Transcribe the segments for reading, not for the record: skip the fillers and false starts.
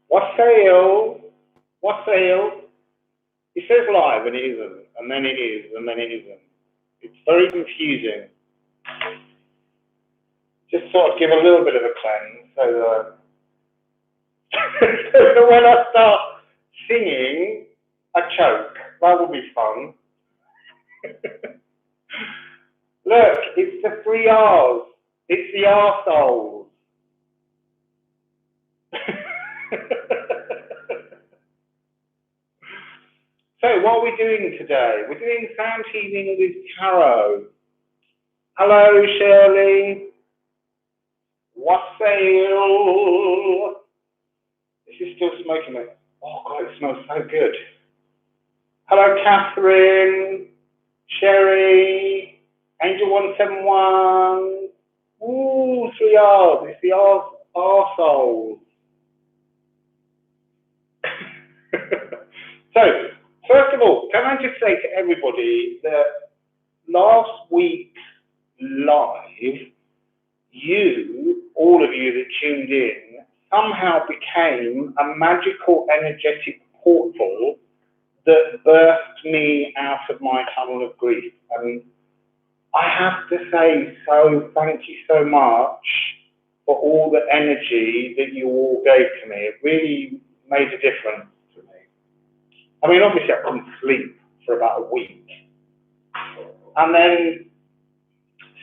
Wassail, wassail. It says live and it isn't, and then it is, and then it isn't. It's very confusing. Just sort of give a little bit of a cleanse so that when I start singing, I choke. That will be fun. Look, it's the 3 R's. It's the arseholes. So what are we doing today? We're doing sound healing with tarot. Hello, Shirley. Wassail. This is still smoking it. Oh God, it smells so good. Hello, Catherine, Sherry, Angel 171. Ooh, 3 R's. It's the arseholes. So, first of all, can I just say to everybody that last week's live, all of you that tuned in, somehow became a magical energetic portal that birthed me out of my tunnel of grief. And I have to say, so thank you so much for all the energy that you all gave to me. It really made a difference to me. I mean, obviously I couldn't sleep for about a week. And then,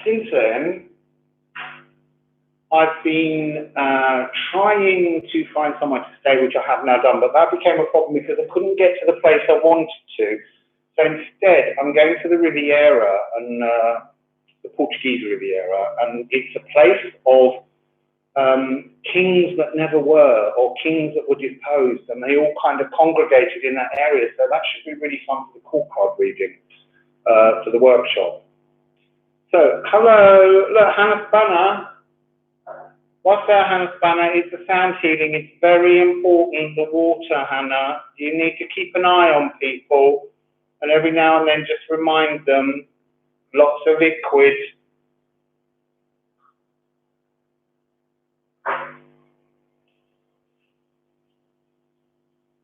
since then, I've been trying to find somewhere to stay, which I have now done, but that became a problem because I couldn't get to the place I wanted to. So instead, I'm going to the Riviera, and the Portuguese Riviera, and it's a place of kings that never were, or kings that were deposed, and they all kind of congregated in that area. So that should be really fun for the court card reading, for the workshop. So, hello, look, Hannah Spanner. What's that, Hannah Spanner? It's the sound healing. It's very important, the water, Hannah. You need to keep an eye on people, and every now and then just remind them, lots of liquid.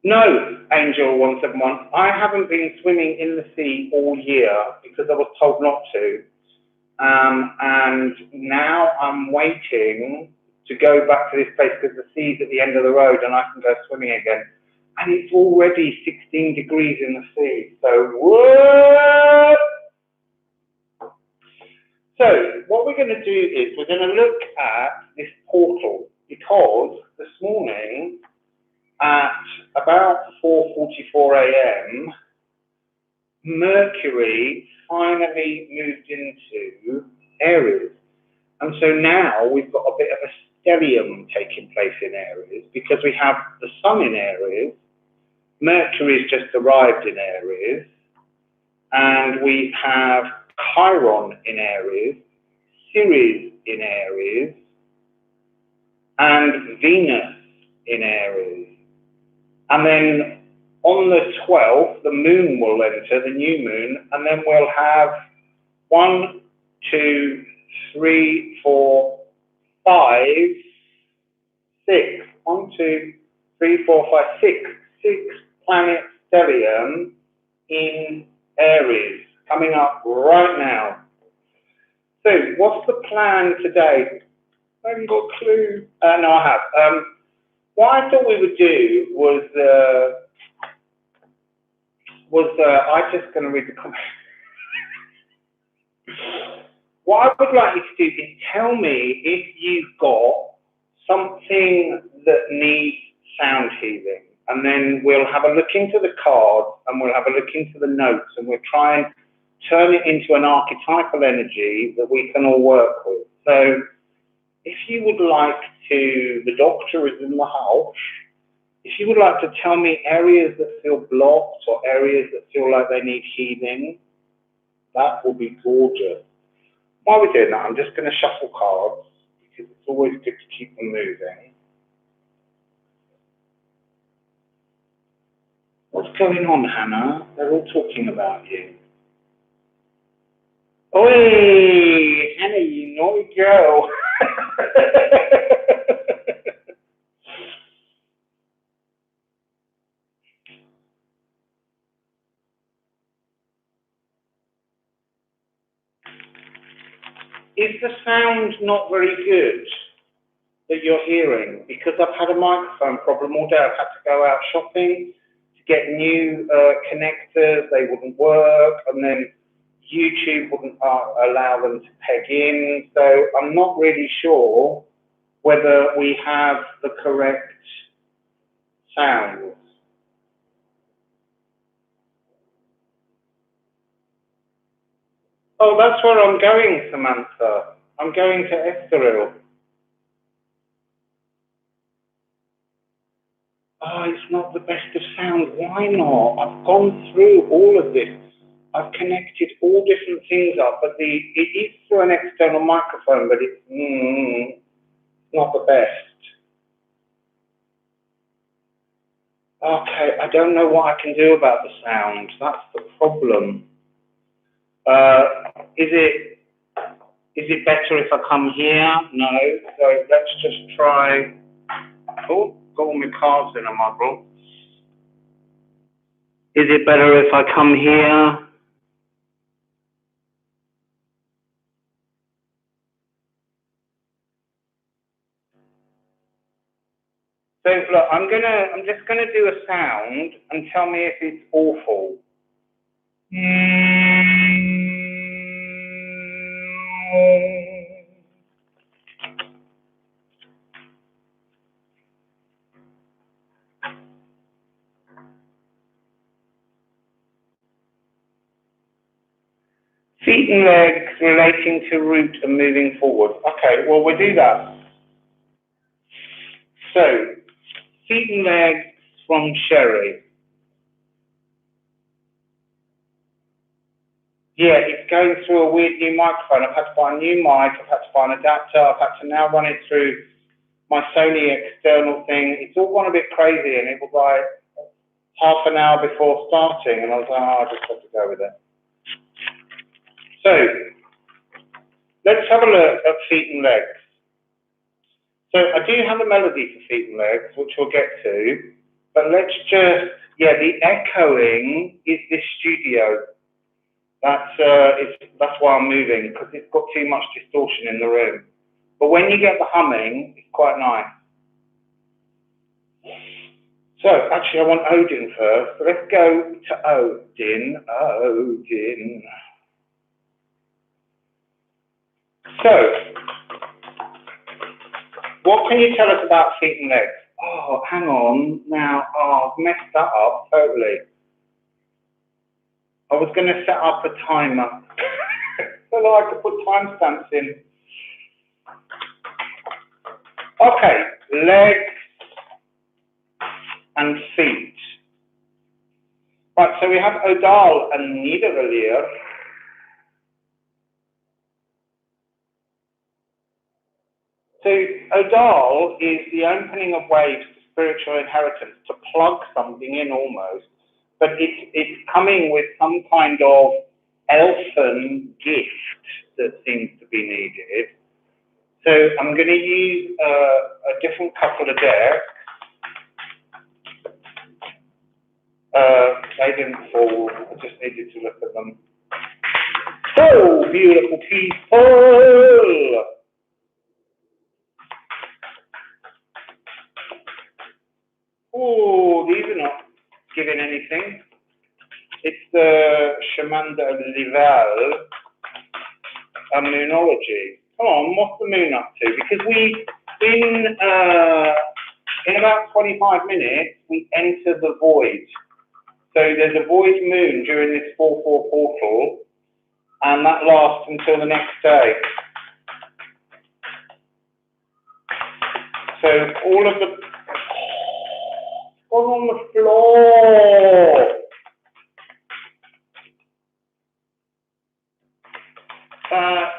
No, Angel 171, I haven't been swimming in the sea all year because I was told not to. And now I'm waiting to go back to this place because the sea's at the end of the road and I can go swimming again. And it's already 16 degrees in the sea. So, what? So, what we're going to do is we're going to look at this portal because this morning at about 4:44 a.m., Mercury finally moved into Aries. And so now we've got a bit of a stellium taking place in Aries because we have the Sun in Aries, Mercury's just arrived in Aries, and we have Chiron in Aries, Ceres in Aries, and Venus in Aries. And then on the 12th, the moon will enter, the new moon, and then we'll have 1, 2, 3, 4, 5, 6. 1, 2, 3, 4, 5, 6 planet stellium in Aries coming up right now. So, what's the plan today? I haven't got a clue. No, I have. What I thought we would do was I'm just going to read the comments. What I would like you to do is tell me if you've got something that needs sound healing, and then we'll have a look into the cards and we'll have a look into the notes and we'll try and turn it into an archetypal energy that we can all work with. So if you would like to, the doctor is in the house, if you would like to tell me areas that feel blocked or areas that feel like they need healing, that will be gorgeous. While we're doing that, I'm just going to shuffle cards because it's always good to keep them moving. What's going on, Hannah? They're all talking about you. Oi, Hannah, you naughty girl. the sound not very good that you're hearing? Because I've had a microphone problem all day. I've had to go out shopping to get new connectors. They wouldn't work, and then YouTube wouldn't allow them to peg in. So I'm not really sure whether we have the correct sounds. Oh, that's where I'm going, Samantha. I'm going to Estoril. Oh, it's not the best of sound. Why not? I've gone through all of this. I've connected all different things up, but it is through an external microphone, but it's not the best. Okay, I don't know what I can do about the sound. That's the problem. Is it better if I come here? No. So let's just try. Oh, got all my cards in a model. Is it better if I come here? So look, I'm just gonna do a sound and tell me if it's awful. Feet and legs relating to root and moving forward. Okay, well, we'll do that. So, feet and legs from Sherry. Yeah, it's going through a weird new microphone. I've had to buy a new mic, I've had to buy an adapter, I've had to now run it through my Sony external thing. It's all gone a bit crazy, and it was like half an hour before starting, and I was like, oh, I just have to go with it. So, let's have a look at feet and legs. So I do have a melody for feet and legs, which we'll get to, but let's just, yeah, the echoing is this studio. That's why I'm moving, because it's got too much distortion in the room. But when you get the humming, it's quite nice. So actually I want Odin first, so let's go to Odin. So, what can you tell us about feet and legs? Oh, hang on. Now, I've messed that up totally. I was going to set up a timer so that I could put timestamps in. Okay, legs and feet. Right, so we have Odal and Niederrelier. So Odal is the opening of waves to spiritual inheritance, to plug something in almost, but it's coming with some kind of elfin gift that seems to be needed. So I'm going to use a different couple of decks. They didn't fall, I just needed to look at them. So, beautiful people! Oh, these are not giving anything. It's the Chemin de Lival, a moonology. Come on, what's the moon up to? Because in about 25 minutes, we enter the void. So there's a void moon during this 4-4 portal, and that lasts until the next day. So all of the on the floor.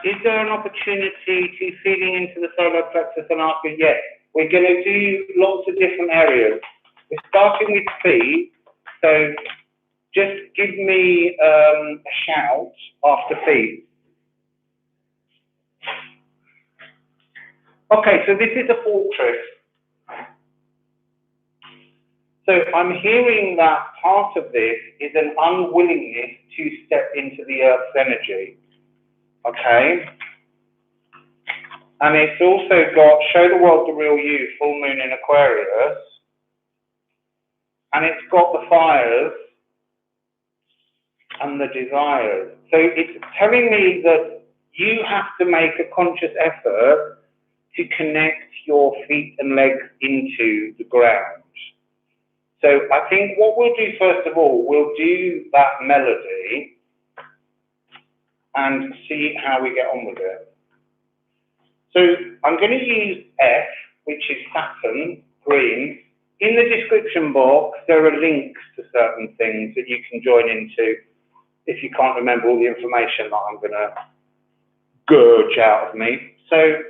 Is there an opportunity to feeding into the solar plexus and asking? Yes, we're going to do lots of different areas. We're starting with feet, so just give me a shout after feet. Okay, so this is a fortress. So I'm hearing that part of this is an unwillingness to step into the Earth's energy. Okay? And it's also got Show the World the Real You, full moon in Aquarius. And it's got the fires and the desires. So it's telling me that you have to make a conscious effort to connect your feet and legs into the ground. So I think what we'll do first of all, we'll do that melody and see how we get on with it. So I'm going to use F, which is Saturn, green. In the description box, there are links to certain things that you can join into if you can't remember all the information that I'm going to gurge out of me. So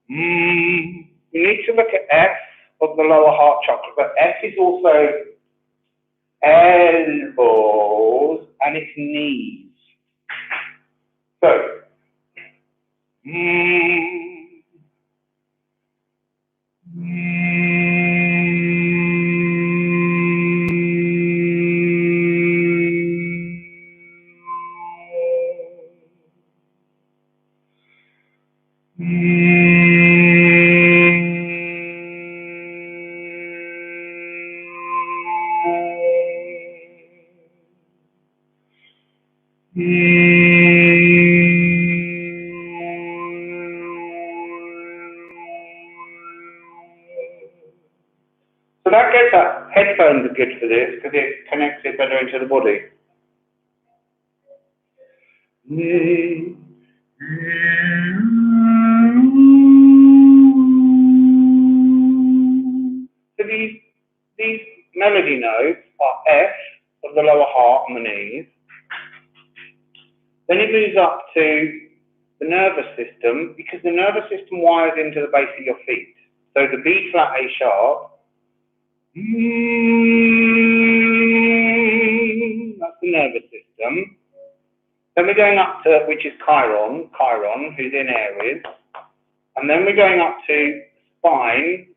you need to look at F of the lower heart chakra, but F is also elbows and it's knees. So so that gets that. Headphones are good for this because it connects it better into the body. So these melody notes are F of the lower heart and the knees. Then it moves up to the nervous system because the nervous system wires into the base of your feet. So the B flat A sharp. That's the nervous system. Then we're going up to, which is Chiron, who's in Aries. And then we're going up to spine.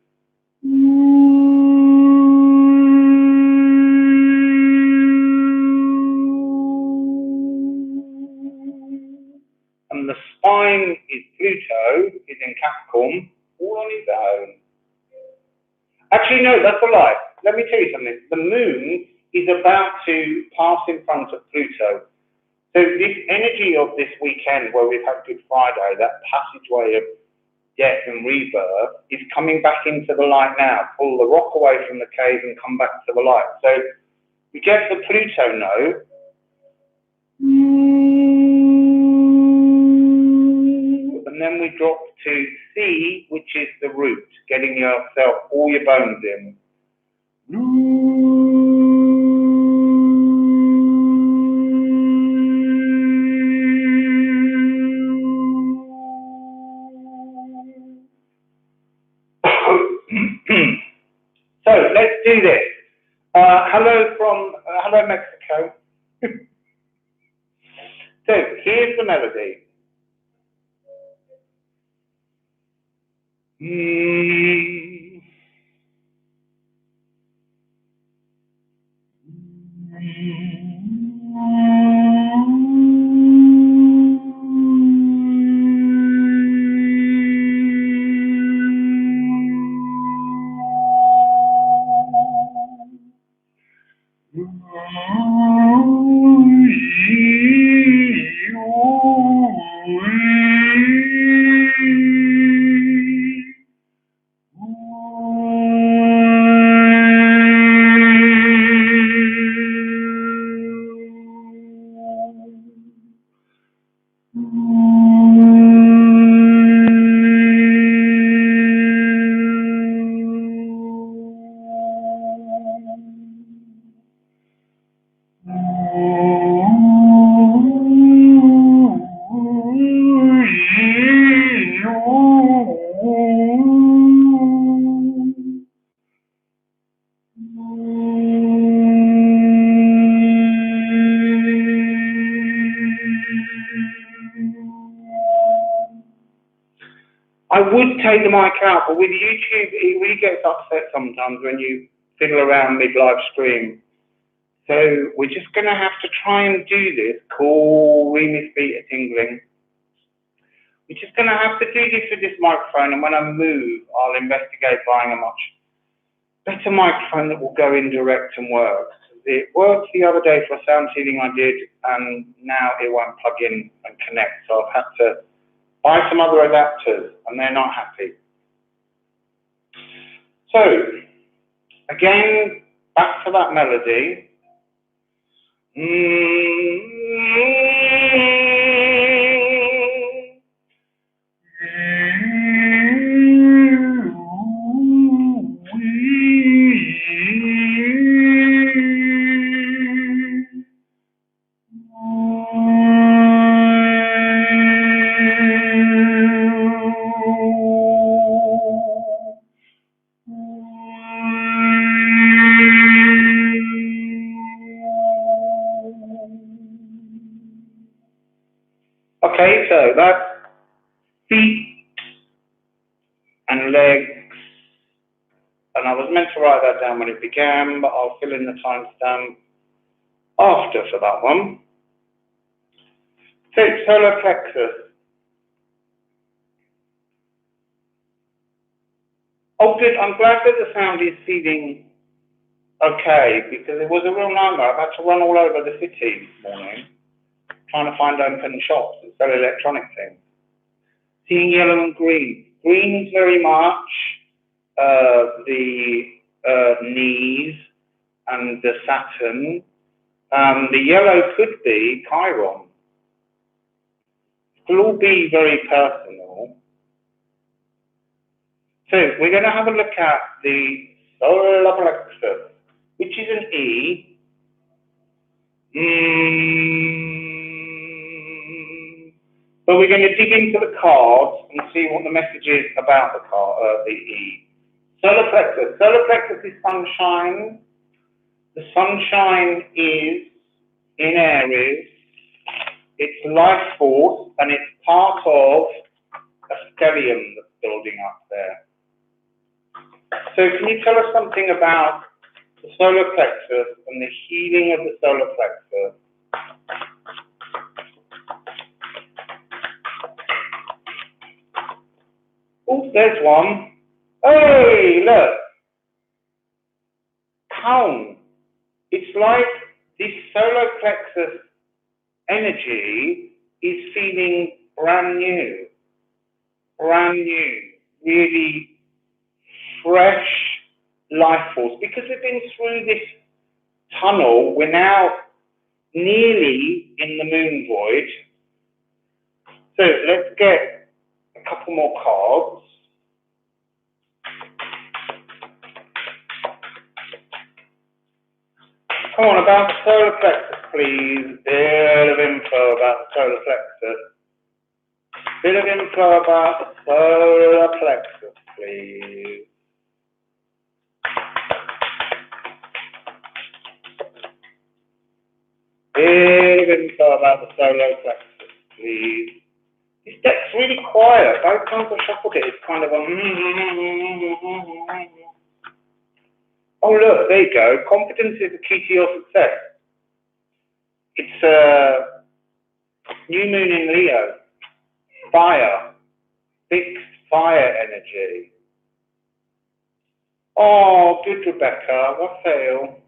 And the spine is Pluto, is in Capricorn, all on his own. Actually, no, that's a lie. Let me tell you something. The moon is about to pass in front of Pluto. So this energy of this weekend where we've had Good Friday, that passageway of death and rebirth, is coming back into the light now. Pull the rock away from the cave and come back to the light. So we get the Pluto note. And then we drop to C, which is the root, getting yourself, all your bones in. So let's do this. Hello Mexico. So here's the melody. I would take the mic out, but with YouTube, it really gets upset sometimes when you fiddle around mid-live stream. So we're just going to have to try and do this. Cool, Remus feet are tingling. We're just going to have to do this with this microphone, and when I move, I'll investigate buying a much better microphone that will go in direct and work. It worked the other day for a sound healing I did, and now it won't plug in and connect, so I've had to buy some other adapters, and they're not happy. So, again, back to that melody. Okay, so that's feet and legs, and I was meant to write that down when it began, but I'll fill in the timestamp after for that one. So, solar plexus. Oh good, I'm glad that the sound is feeling okay, because it was a real nightmare. I've had to run all over the city this morning, trying to find open shops that sell electronic things. Seeing yellow and green. Green's very much the knees and the Saturn. The yellow could be Chiron. It'll all be very personal. So we're going to have a look at the solar plexus, which is an E. But we're going to dig into the cards and see what the message is about the card, the E. Solar plexus. Solar plexus is sunshine. The sunshine is in Aries. It's life force, and it's part of a stellium that's building up there. So can you tell us something about the solar plexus and the healing of the solar plexus? Oh, there's one. Hey, look. Calm. It's like this solar plexus energy is feeling brand new, really fresh life force. Because we've been through this tunnel, we're now nearly in the moon void. So let's get a couple more cards. Come on, about the solar plexus, please. Bit of info about the solar plexus. Bit of info about the solar plexus, please. Bit of info about the solar plexus, please. This deck's really quiet. Both times I shuffled it, it's kind of a... Oh look, there you go. Confidence is the key to your success. It's a new moon in Leo. Fire. Fixed fire energy. Oh, good, Rebecca. Wassail.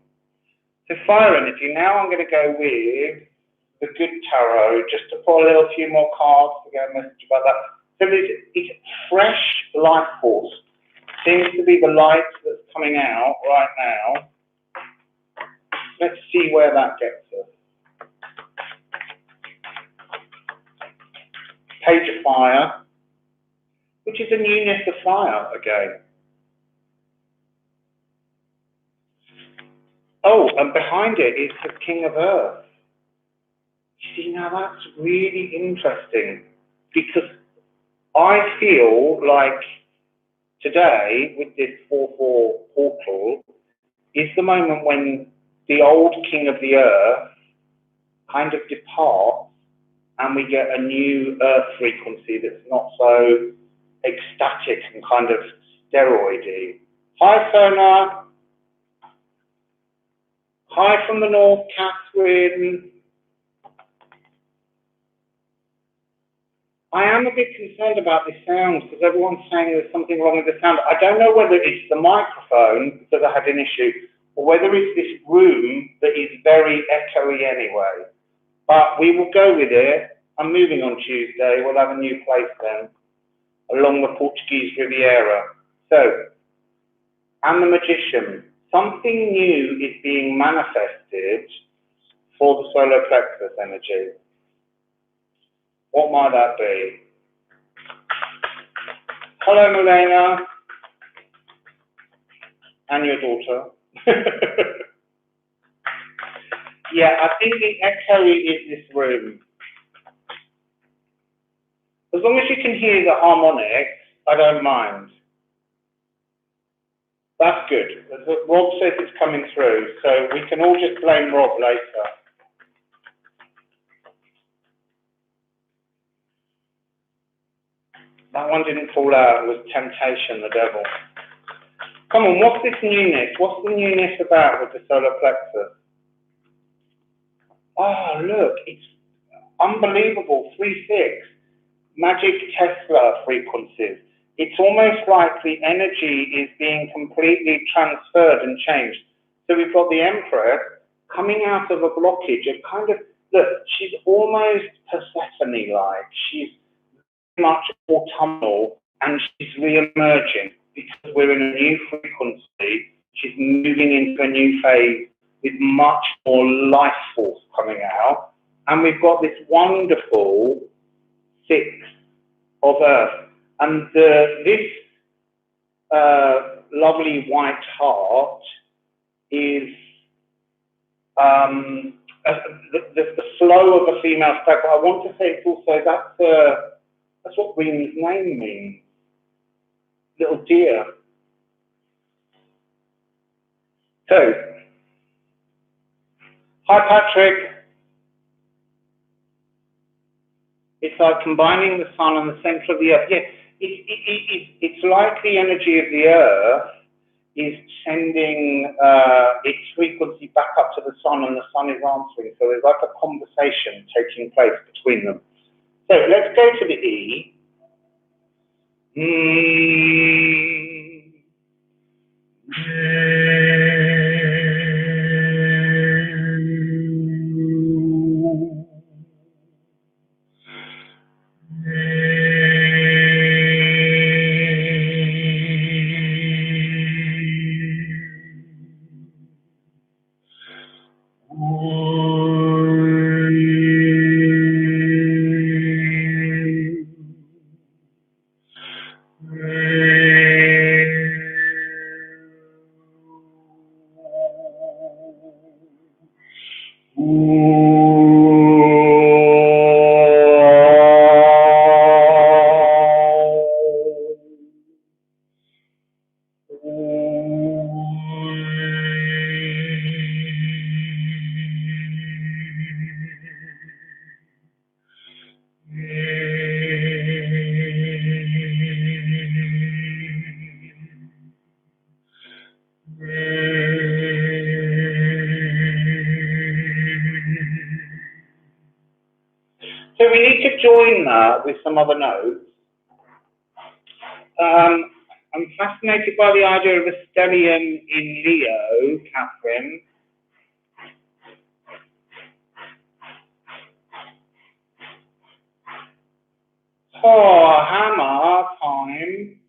So fire energy. Now I'm going to go with the good tarot, just to pull a little few more cards to get a message about that. So it's fresh life force. Seems to be the light that's coming out right now. Let's see where that gets us. Page of Fire, which is a newness of fire again. Oh, and behind it is the King of Earth. You see, now that's really interesting, because I feel like today, with this 4/4 portal, is the moment when the old King of the Earth kind of departs and we get a new Earth frequency that's not so ecstatic and kind of steroidy. Hi, Sona. Hi from the north, Catherine. I am a bit concerned about this sound because everyone's saying there's something wrong with the sound. I don't know whether it's the microphone because I had an issue, or whether it's this room that is very echoey anyway. But we will go with it. I'm moving on Tuesday. We'll have a new place then, along the Portuguese Riviera. So, and the Magician. Something new is being manifested for the solar plexus energy. What might that be? Hello, Milena. And your daughter. Yeah, I think the echoey is this room. As long as you can hear the harmonics, I don't mind. That's good. Rob says it's coming through, so we can all just blame Rob later. That one didn't fall out. It was temptation, the devil. Come on, what's this newness? What's the newness about with the solar plexus? Oh, look, it's unbelievable. 3-6. Magic Tesla frequencies. It's almost like the energy is being completely transferred and changed. So we've got the Empress coming out of a blockage. It kind of, look, she's almost Persephone-like. She's much autumnal and she's re-emerging because we're in a new frequency. She's moving into a new phase with much more life force coming out. And we've got this wonderful 6 of Earth. And this lovely white heart is the flow of a female stag. But I want to say it's also that's what Reem's name means. Little deer. So, hi Patrick. It's like combining the sun and the center of the earth. Yes, it's like the energy of the earth is sending its frequency back up to the sun, and the sun is answering. So there's like a conversation taking place between them. So let's go to the E. So we need to join that with some other notes. I'm fascinated by the idea of a stellium in Leo, Catherine. Oh, hammer time.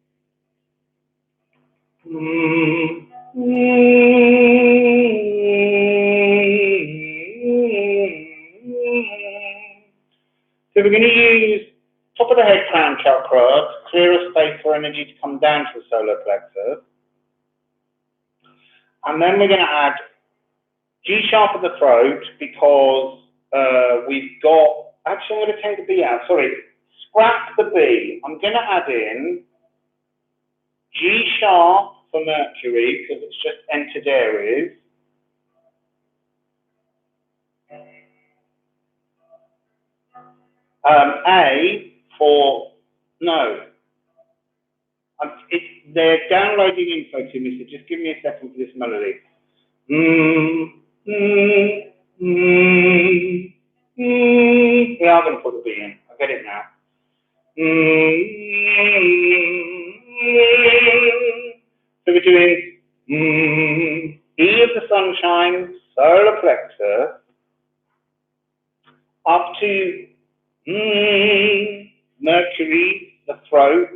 So we're going to use top of the head crown chakra to clear a space for energy to come down to the solar plexus. And then we're going to add G sharp of the throat because we've got, actually I'm going to take the B out, sorry, scrap the B. I'm going to add in G sharp for Mercury because it's just entered Aries. A for, no, they're downloading info to me, so just give me a second for this melody. Yeah, I'm going to put the B in, I get it now. So we're doing E of the sunshine, solar plexus, up to Mercury, the throat,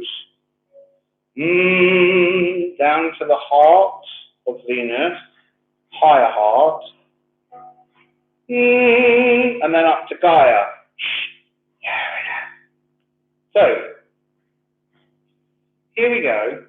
down to the heart of Venus, higher heart, and then up to Gaia. So, here we go.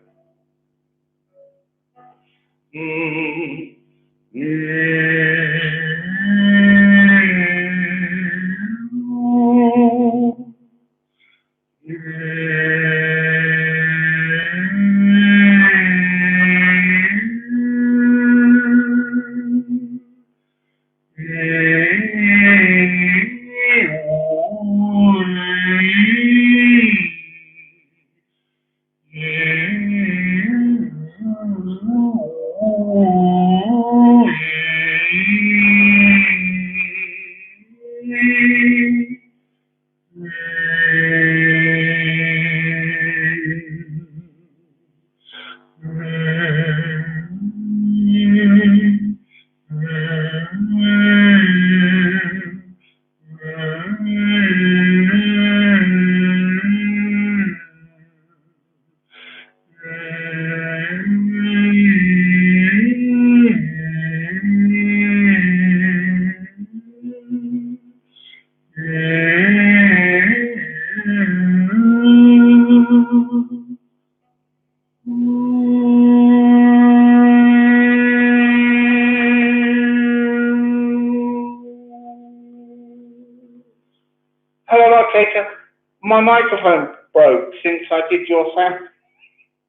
My microphone broke since I did your sound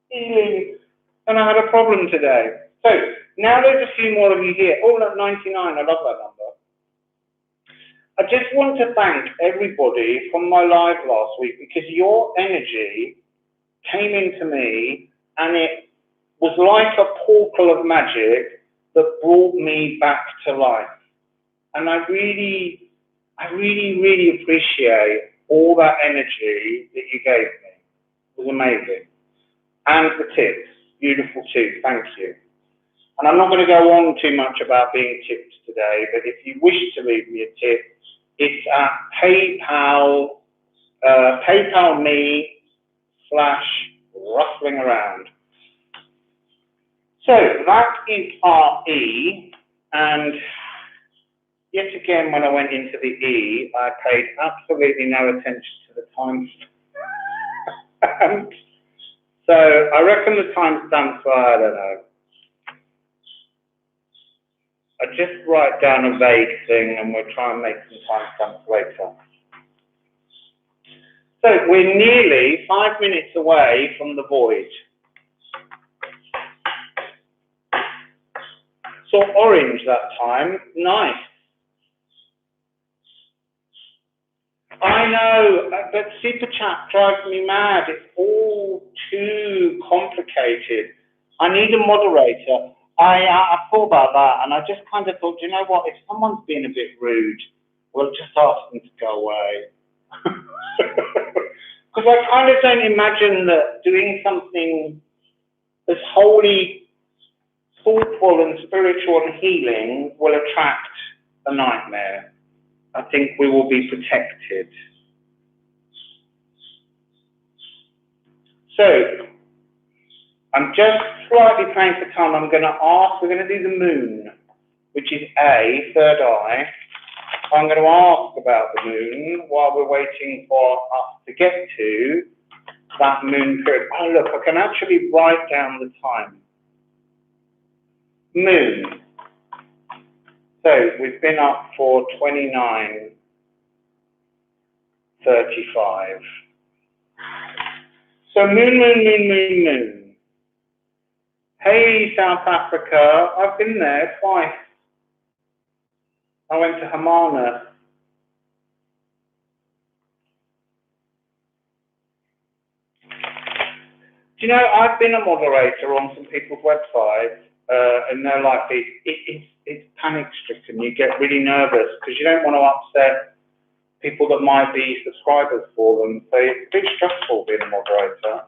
healing, and I had a problem today. So now there's a few more of you here. Oh, look, 99, I love that number. I just want to thank everybody from my live last week, because your energy came into me and it was like a portal of magic that brought me back to life. And I really appreciate all that energy that you gave me. It was amazing. And the tips, beautiful too, thank you. And I'm not going to go on too much about being tipped today, but if you wish to leave me a tip, it's at PayPal, PayPal.me/rustling around. So that is our E, and yet again, when I went into the E, I paid absolutely no attention to the time stamp. So I reckon the time stamps are, I don't know. I just write down a vague thing and we'll try and make some time stamps later. So we're nearly 5 minutes away from the void. So orange that time, nice. I know, but Super Chat drives me mad. It's all too complicated. I need a moderator. I thought about that, and I just kind of thought, you know what, if someone's being a bit rude, we'll just ask them to go away. Because I kind of don't imagine that doing something as wholly thoughtful and spiritual and healing will attract a nightmare. I think we will be protected. So, I'm just slightly playing for time. I'm going to ask, we're going to do the moon, which is A, third eye. I'm going to ask about the moon while we're waiting for us to get to that moon period. Oh, look, I can actually write down the time. Moon. So we've been up for 29:35. So moon. Hey, South Africa. I've been there twice. I went to Hamana. Do you know, I've been a moderator on some people's websites, and they're like, it's panic-stricken. You get really nervous because you don't want to upset people that might be subscribers for them. So it's a bit stressful being a moderator.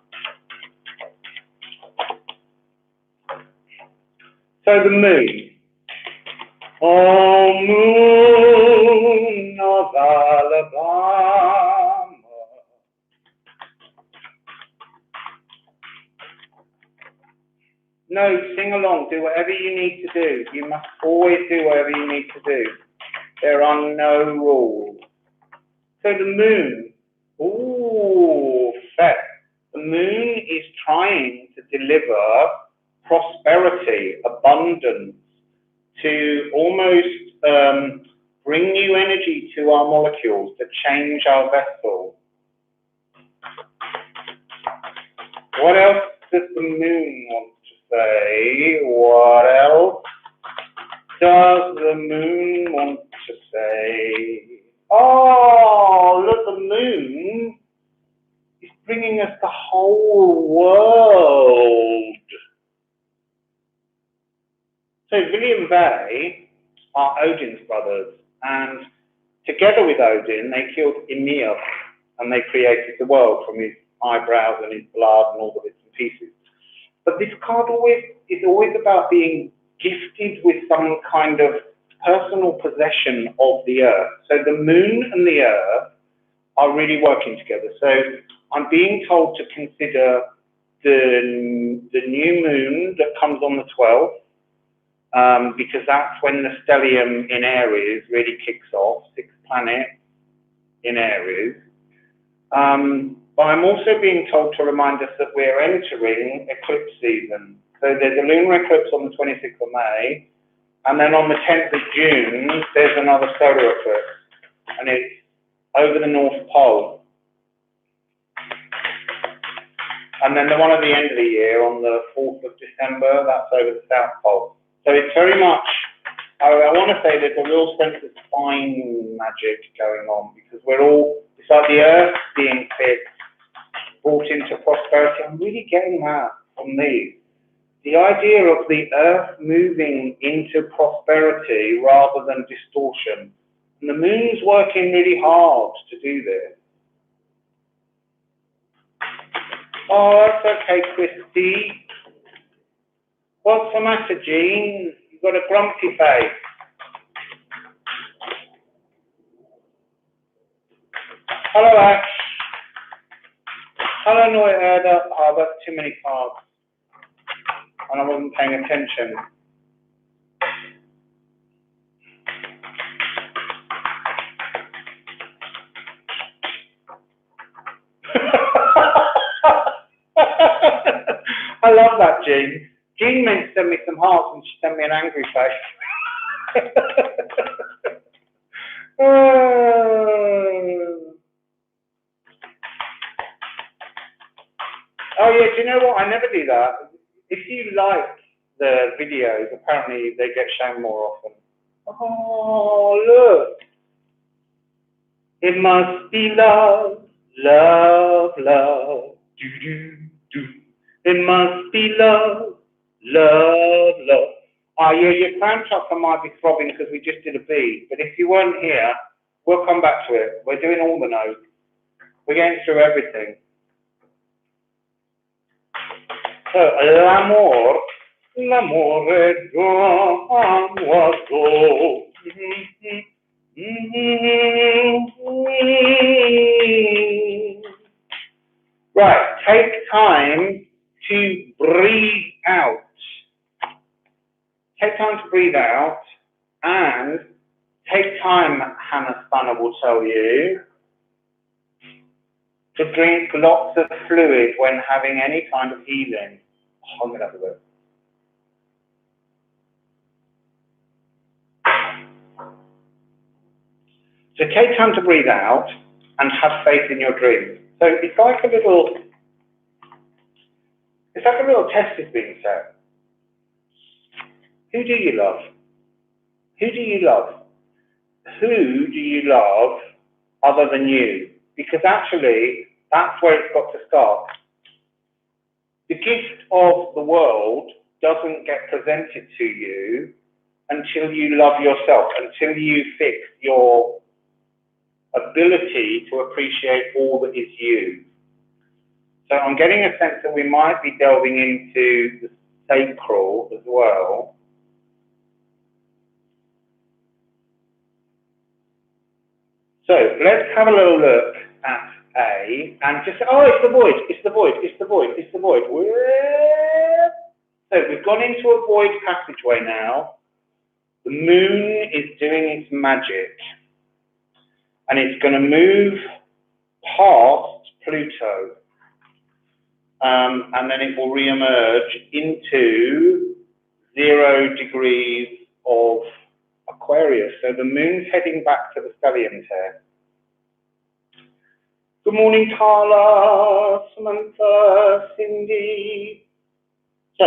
So the moon. Oh, moon of Alabama. No, sing along, do whatever you need to do. You must always do whatever you need to do. There are no rules. So the moon, ooh, fair. The moon is trying to deliver prosperity, abundance, to almost bring new energy to our molecules, to change our vessel. What else does the moon want to say? What else does the moon want to say? Oh, look, the moon is bringing us the whole world. So William Bay are Odin's brothers, and together with Odin, they killed Ymir, and they created the world from his eyebrows and his blood and all the bits and pieces. But this card is always about being gifted with some kind of personal possession of the earth. So the moon and the earth are really working together. So I'm being told to consider the new moon that comes on the 12th, because that's when the stellium in Aries really kicks off, 6 planets in Aries. But I'm also being told to remind us that we're entering eclipse season. So there's a lunar eclipse on the 26th of May, and then on the 10th of June, there's another solar eclipse, and it's over the North Pole. And then the one at the end of the year, on the 4th of December, that's over the South Pole. So it's very much, I want to say there's a real sense of spine magic going on, because we're all, it's like the earth being fixed, brought into prosperity. I'm really getting that from these. The idea of the earth moving into prosperity rather than distortion. And the moon's working really hard to do this. Oh, that's okay, Christy. What's the matter, Jean? You've got a grumpy face. Hello, Ash. Hello, Noyada. Oh, that's too many cards. And I wasn't paying attention. I love that, Jean. Jean meant to send me some hearts and she sent me an angry face. Oh yeah, do you know what? I never do that. If you like the videos, apparently they get shown more often. Oh, look. It must be love, love, love. Do, do, do. It must be love, love, love. Oh yeah, your crown chakra might be throbbing because we just did a bead, but if you weren't here, we'll come back to it. We're doing all the notes. We're getting through everything. So, l'amore è guasto. Right, take time to breathe out. Take time to breathe out, and take time, Hannah Spanner will tell you, to drink lots of fluid when having any kind of healing. Oh, I'm going to have a look. So take time to breathe out and have faith in your dreams. So it's like a little test is being set. Who do you love? Who do you love? Who do you love other than you? Because actually, that's where it's got to start. The gift of the world doesn't get presented to you until you love yourself, until you fix your ability to appreciate all that is you. So I'm getting a sense that we might be delving into the sacral as well. So let's have a little look at A and just, oh, it's the void, it's the void, it's the void, it's the void. So we've gone into a void passageway now. The moon is doing its magic. And it's going to move past Pluto. And then it will re-emerge into 0 degrees of Aquarius. So the moon's heading back to the stellium here. Good morning, Carla, Samantha, Cindy. So,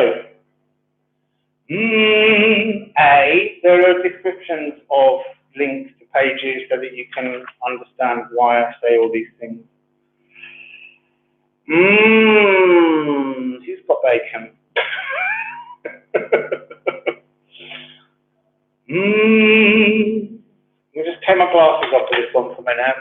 A, there are descriptions of links to pages so that you can understand why I say all these things. Who's got bacon? Let me just take my glasses off for this one for a minute.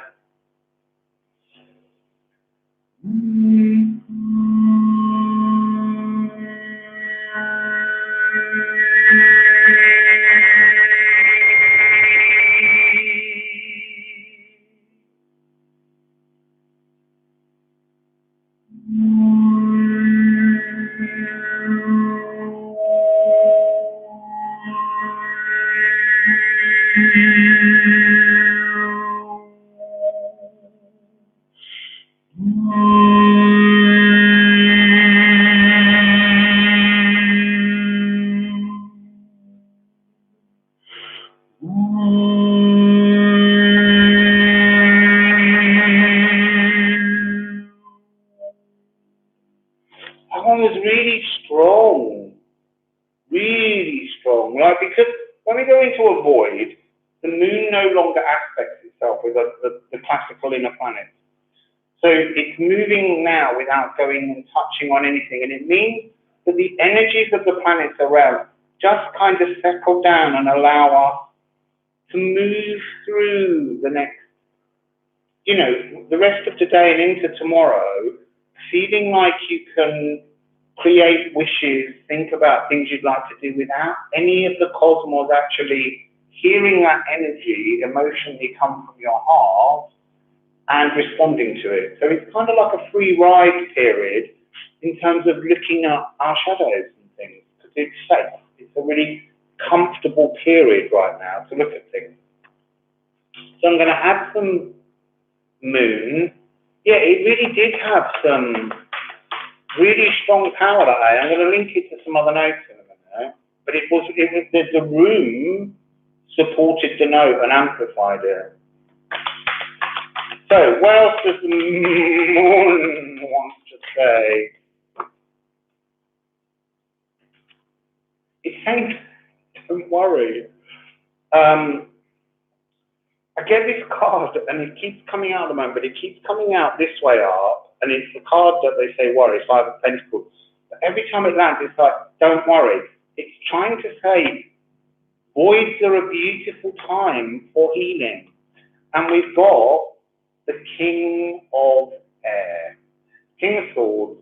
That one was really strong, right? Because when we go into a void, the moon no longer aspects itself with the classical inner planets. So it's moving now without going and touching on anything, and it means that the energies of the planets around just kind of settle down and allow us to move through the next, you know, the rest of today and into tomorrow, feeling like you can create wishes, think about things you'd like to do without any of the cosmos actually hearing that energy emotionally come from your heart and responding to it. So it's kind of like a free ride period in terms of looking at our shadows and things, because it's safe. It's a really comfortable period right now to look at things. So I'm going to add some moon. Yeah, it really did have some really strong power that day. I'm going to link it to some other notes in a minute. But the room supported the note and amplified it. So, what else does the moon want to say? It's saying, don't worry. I get this card, and it keeps coming out at the moment, but it keeps coming out this way up, and it's the card that they say worry, 5 of Pentacles. But every time it lands, it's like, don't worry. It's trying to say, voids are a beautiful time for healing. And we've got the King of Air, King of Swords,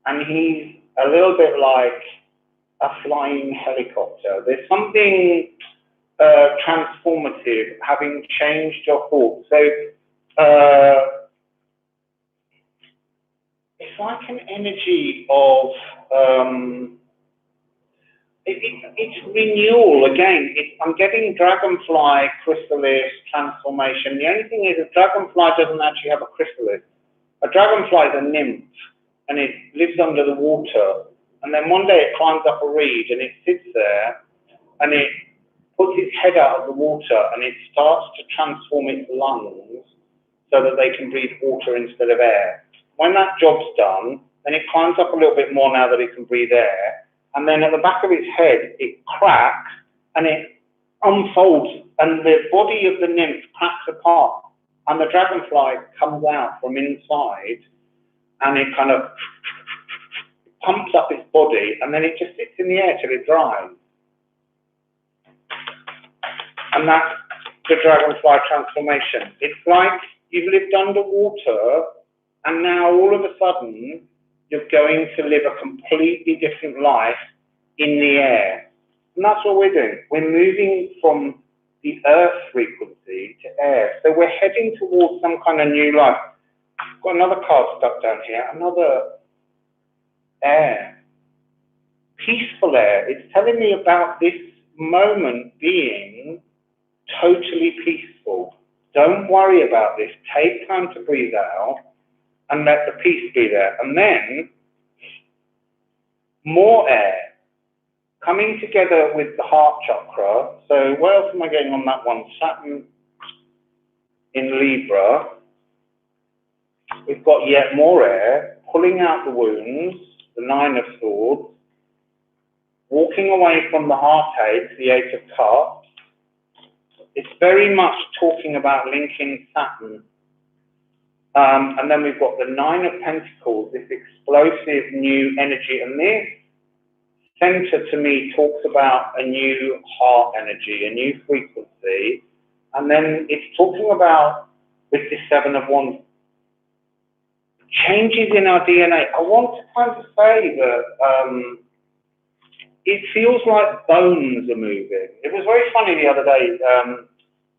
and he's a little bit like a flying helicopter. There's something transformative, having changed your thoughts. So it's like an energy of it's renewal again. I'm getting dragonfly, chrysalis, transformation. The only thing is a dragonfly doesn't actually have a chrysalis. A dragonfly is a nymph, and it lives under the water. And then one day it climbs up a reed, and it sits there, and it puts its head out of the water, and it starts to transform its lungs so that they can breathe water instead of air. When that job's done, then it climbs up a little bit more now that it can breathe air, and then at the back of its head, it cracks, and it unfolds, and the body of the nymph cracks apart, and the dragonfly comes out from inside, and it kind of pumps up its body, and then it just sits in the air till it dries. And that's the dragonfly transformation. It's like you've lived underwater and now all of a sudden you're going to live a completely different life in the air. And that's what we're doing. We're moving from the earth frequency to air. So we're heading towards some kind of new life. I've got another card stuck down here, another air. Peaceful air. It's telling me about this moment being totally peaceful. Don't worry about this. Take time to breathe out and let the peace be there. And then more air coming together with the heart chakra. So what else am I getting on that one? Saturn in Libra. We've got yet more air, pulling out the wounds, the Nine of Swords, walking away from the heartache, the Eight of Cups. It's very much talking about linking Saturn. And then we've got the Nine of Pentacles, this explosive new energy. And this center to me talks about a new heart energy, a new frequency. And then it's talking about, with the Seven of Wands, changes in our DNA. I want to kind of say that it feels like bones are moving. It was very funny the other day.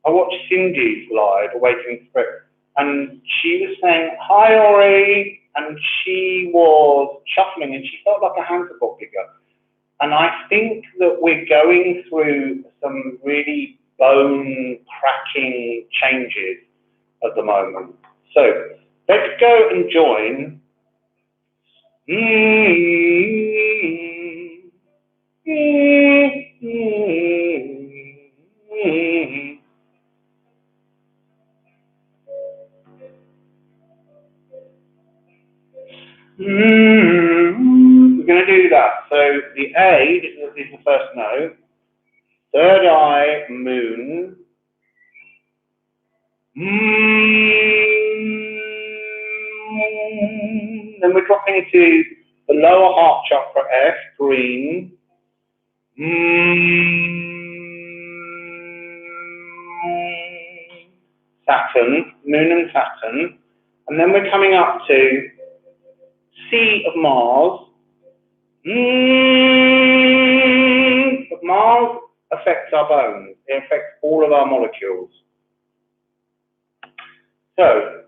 I watched Cindy's live, Awakening Spirit, and she was saying, "Hi, Ori," and she was shuffling, and she felt like a Hansabock figure. And I think that we're going through some really bone-cracking changes at the moment. So let's go and join. We're going to do that. So the A is the first note. Third eye, moon. Then we're dropping into the lower heart chakra, F, green. Saturn, moon and Saturn. And then we're coming up to C of Mars. But Mars affects our bones. It affects all of our molecules. So,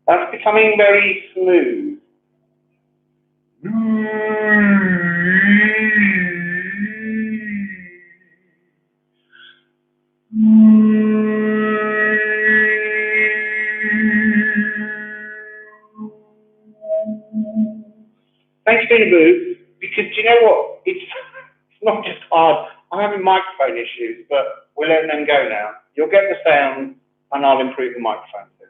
that's becoming very smooth. Thanks, Boo, because you know what? It's not just hard. I'm having microphone issues, but we're letting them go now. You'll get the sound, and I'll improve the microphone too.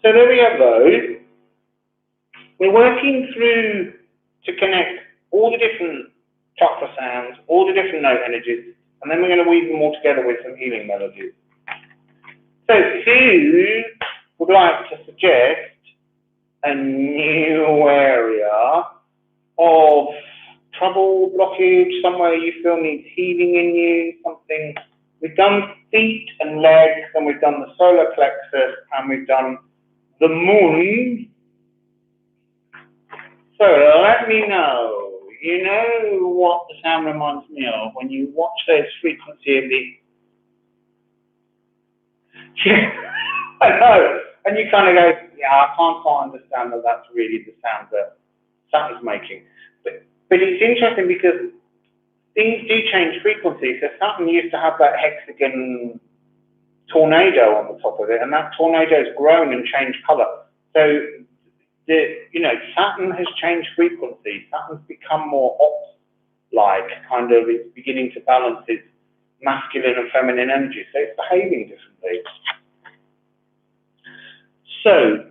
So there we have those. We're working through to connect all the different chakra sounds, all the different note energies, and then we're going to weave them all together with some healing melodies. So who would like to suggest a new area of trouble, blockage, somewhere you feel needs healing in you, something? We've done feet and legs, and we've done the solar plexus, and we've done the moon. So let me know. You know what the sound reminds me of when you watch those frequency of the... Yeah, I know. And you kind of go, yeah, I can't quite understand that that's really the sound that Saturn's making. But it's interesting because things do change frequency. So Saturn used to have that hexagon tornado on the top of it, and that tornado's grown and changed color. So, Saturn has changed frequency. Saturn's become more ox-like, kind of, it's beginning to balance its masculine and feminine energy. So it's behaving differently. So,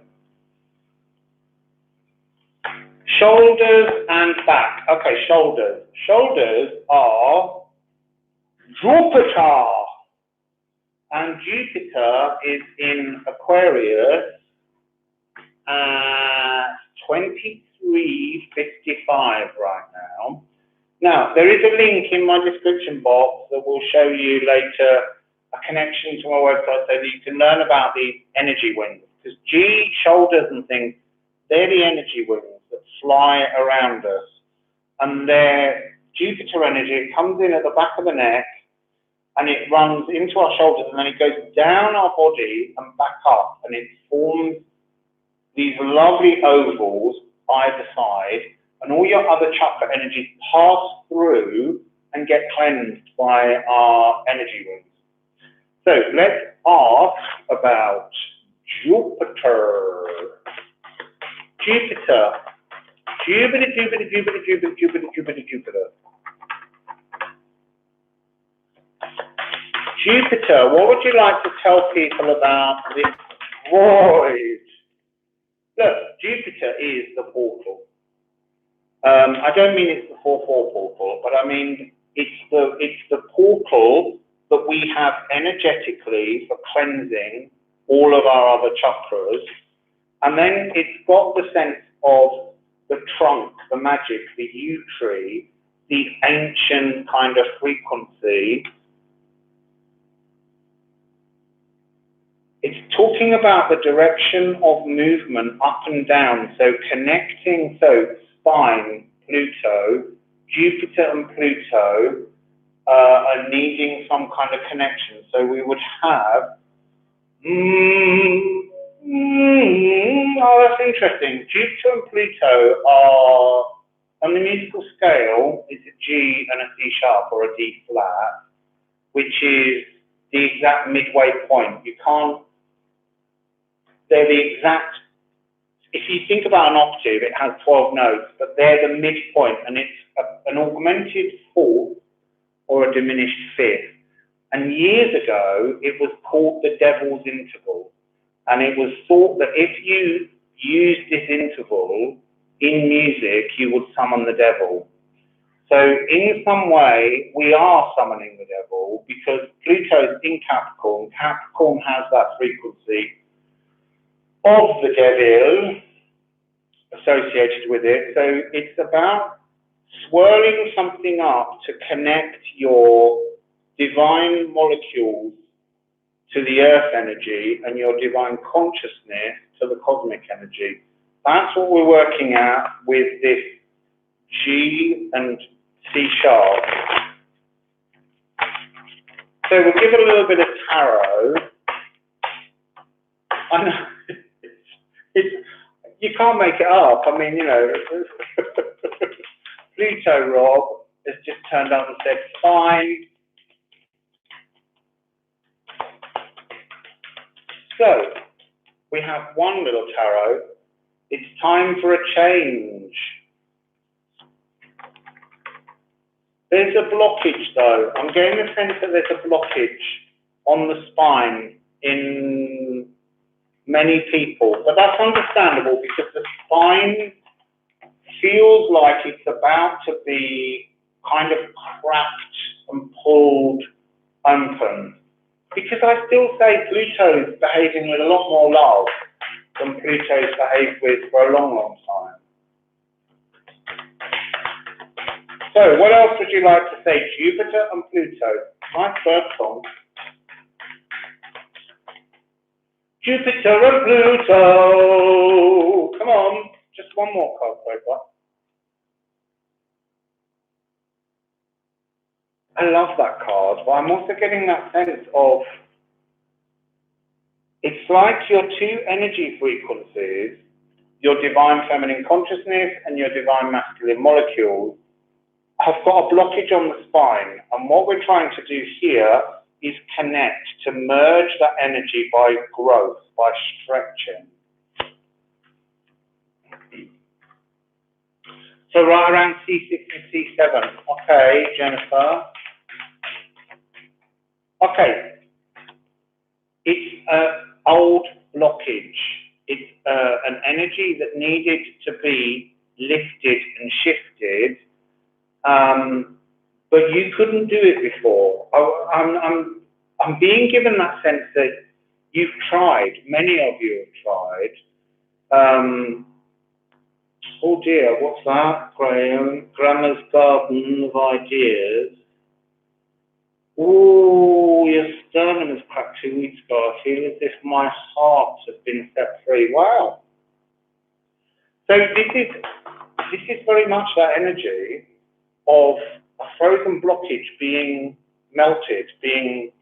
shoulders and back. Okay, shoulders. Shoulders are Jupiter. And Jupiter is in Aquarius at 23:55 right now. Now, there is a link in my description box that will show you later a connection to my website so that you can learn about the energy winds. Because shoulders and things, they're the energy winds that fly around us. And their Jupiter energy, it comes in at the back of the neck, and it runs into our shoulders, and then it goes down our body and back up, and it forms these lovely ovals either side, and all your other chakra energies pass through and get cleansed by our energy winds. So let's ask about Jupiter. Jupiter. Jupiter, Jupiter, Jupiter, Jupiter, Jupiter, Jupiter, Jupiter. Jupiter, what would you like to tell people about this void? Look, Jupiter is the portal. I don't mean it's the 4-4 portal, but I mean it's the portal that we have energetically for cleansing all of our other chakras. And then it's got the sense of the trunk, the magic, the yew tree, the ancient kind of frequency. It's talking about the direction of movement up and down, so connecting, so spine, Pluto, Jupiter and Pluto are needing some kind of connection. So we would have, oh, that's interesting. Jupiter and Pluto are, on the musical scale, it's a G and a C sharp or a D flat, which is the exact midway point. You can't, they're the exact, if you think about an octave, it has 12 notes, but they're the midpoint, and it's an augmented fourth or a diminished fifth. And years ago, it was called the devil's interval. And it was thought that if you used this interval in music, you would summon the devil. So in some way, we are summoning the devil because Pluto is in Capricorn. Capricorn has that frequency of the devil associated with it. So it's about swirling something up to connect your divine molecules to the earth energy and your divine consciousness to the cosmic energy. That's what we're working at with this G and C sharp. So we'll give it a little bit of tarot. I know. You can't make it up. I mean, you know, Pluto Rob has just turned up and said, fine. So, we have one little tarot. It's time for a change. There's a blockage though. I'm getting the sense that there's a blockage on the spine in many people, but that's understandable because the spine feels like it's about to be kind of cracked and pulled open. Because I still say Pluto is behaving with a lot more love than Pluto's behaved with for a long, long time. So, what else would you like to say? Jupiter and Pluto. Nice bird song. Jupiter and Pluto. Come on, just one more card so far. I love that card, but I'm also getting that sense of, it's like your two energy frequencies, your divine feminine consciousness and your divine masculine molecules, have got a blockage on the spine. And what we're trying to do here is connect, to merge that energy by growth, by stretching. So right around C6 and C7. Okay, Jennifer. Okay. It's an old blockage. It's an energy that needed to be lifted and shifted, but you couldn't do it before. I'm being given that sense that you've tried, many of you have tried. Oh dear, what's that, Graham? Grandma's Garden of Ideas. Oh, your sternum has cracked 2 weeks ago. I feel as if my heart has been set free. Wow. So this is very much that energy of a frozen blockage being melted, being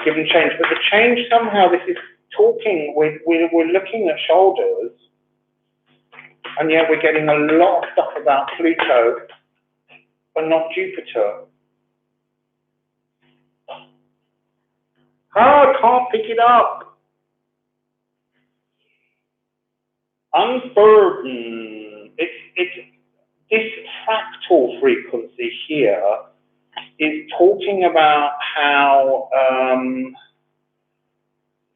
given change. But the change somehow, this is talking, we're looking at shoulders, and yet we're getting a lot of stuff about Pluto, but not Jupiter. I can't pick it up. Unburden. It's this fractal frequency here is talking about how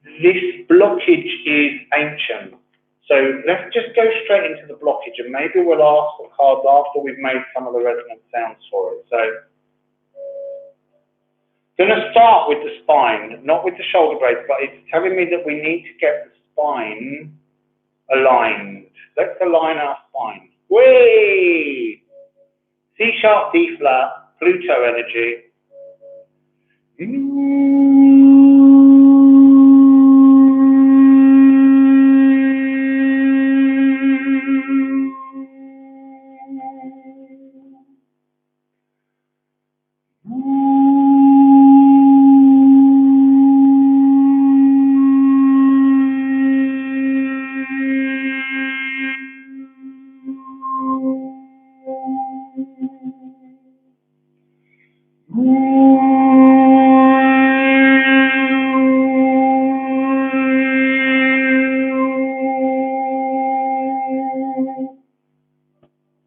this blockage is ancient. So let's just go straight into the blockage, and maybe we'll ask the cards after we've made some of the resonant sounds for it. So I'm going to start with the spine, not with the shoulder blades, but it's telling me that we need to get the spine aligned. Let's align our spine. Way! C sharp, D flat, Pluto energy.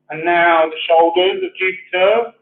And now the shoulders of Jupiter.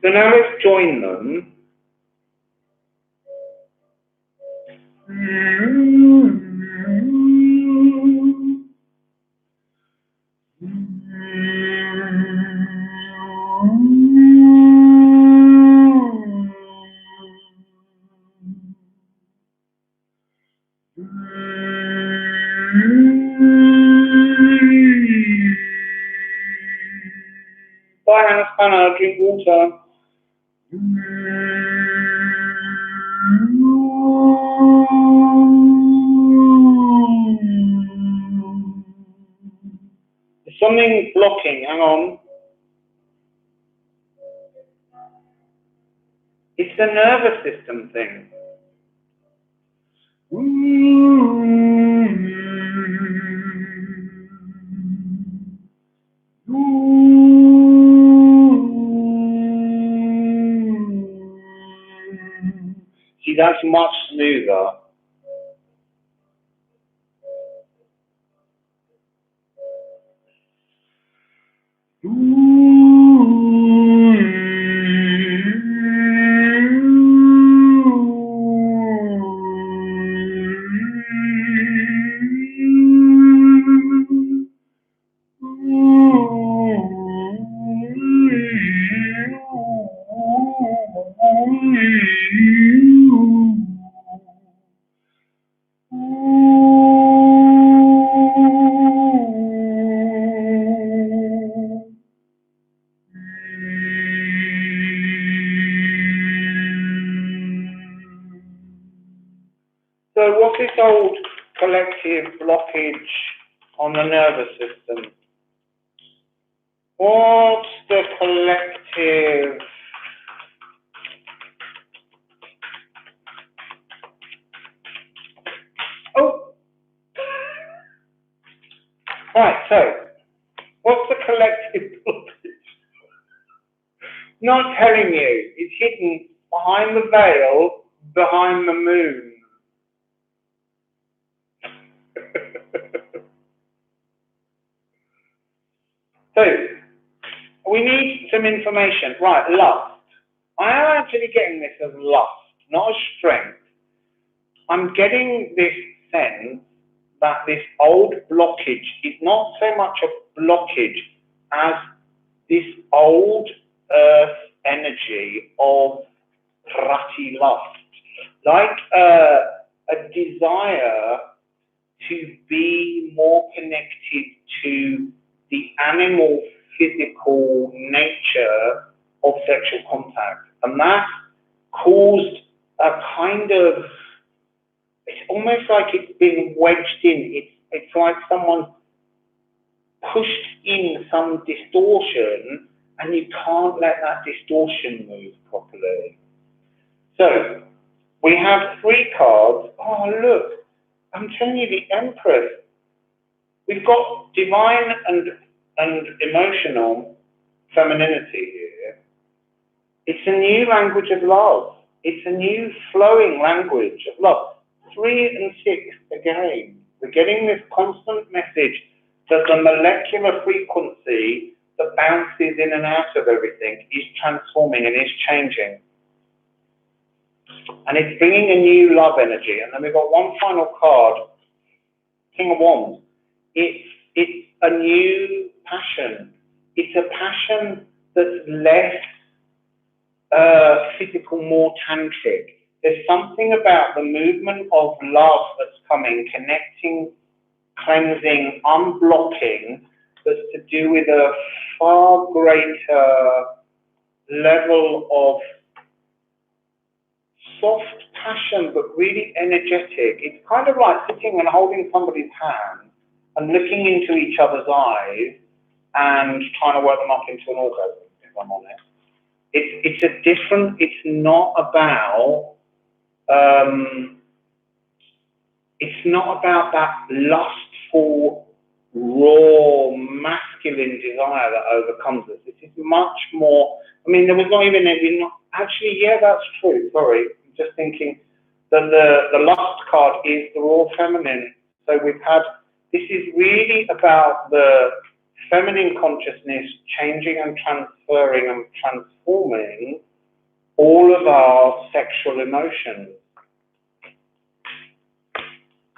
So now let's join them. Bye, Hannah, drink water. There's something blocking, hang on. It's a nervous system thing. See, that's much smoother. So what's this old collective blockage on the nervous system? What's the collective Right, so what's the collective blockage? Not telling you, it's hidden behind the veil, behind the moon. So, we need some information. Right, lust. I am actually getting this as lust, not as strength. I'm getting this sense that this old blockage is not so much a blockage as this old earth energy of rati lust, like a desire to be more connected to the animal physical nature of sexual contact, and that caused a kind of, it's almost like it's been wedged in. It's like someone pushed in some distortion and you can't let that distortion move properly. So we have 3 cards. Oh look, I'm telling you, the Empress. We've got divine and emotional femininity here. It's a new language of love. It's a new flowing language of love. 3 and 6 again. We're getting this constant message that the molecular frequency that bounces in and out of everything is transforming and is changing. And it's bringing a new love energy. And then we've got one final card, King of Wands. It's a new passion. It's a passion that's less physical, more tantric. There's something about the movement of love that's coming, connecting, cleansing, unblocking, that's to do with a far greater level of soft passion, but really energetic. It's kind of like sitting and holding somebody's hand and looking into each other's eyes and trying to work them up into an orgasm, if I'm honest. It's a different, it's not about that lustful, raw, masculine desire that overcomes us. It is much more, I mean, there was not even any, actually, yeah, that's true, sorry. I'm just thinking that the lust card is the raw feminine. So we've had, this is really about the feminine consciousness changing and transferring and transforming all of our sexual emotions.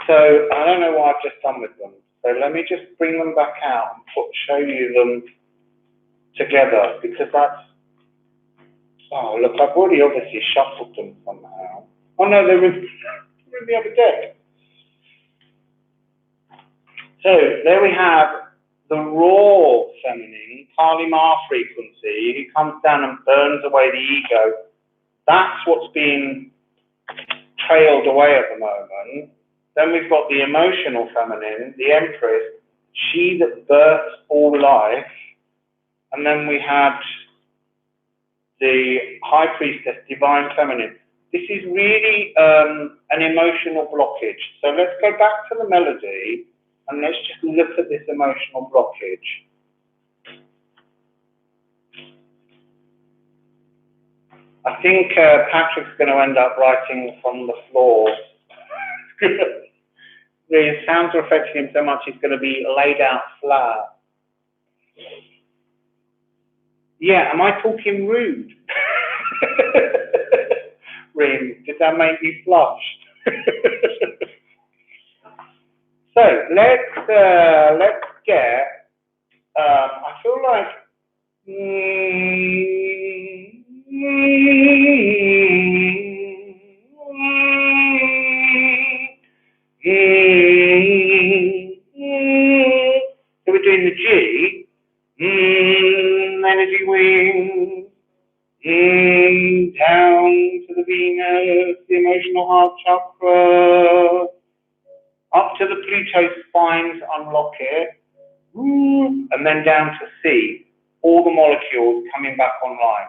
So I don't know what I've just done with them. So let me just bring them back out and show you them together, because that's, oh look, I've already obviously shuffled them somehow. Oh no, they're in the other deck. So there we have the raw feminine, Kali Ma frequency, who comes down and burns away the ego. That's what's being trailed away at the moment. Then we've got the emotional feminine, the Empress, she that births all life. And then we had the High Priestess, Divine Feminine. This is really an emotional blockage. So let's go back to the melody and let's just look at this emotional blockage. I think Patrick's going to end up writing from the floor. The sounds are affecting him so much, he's going to be laid out flat. Yeah, am I talking rude? Rim, did that make you flush? So let's get. I feel like. So we're doing the G. Energy wing. Down to the Venus, the emotional heart chakra, up to the Pluto spines, unlock it, and then down to C, all the molecules coming back online.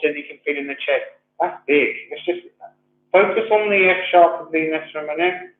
Says you can feel in the chest. That's big. Let's just focus on the F sharp of Venus for a minute.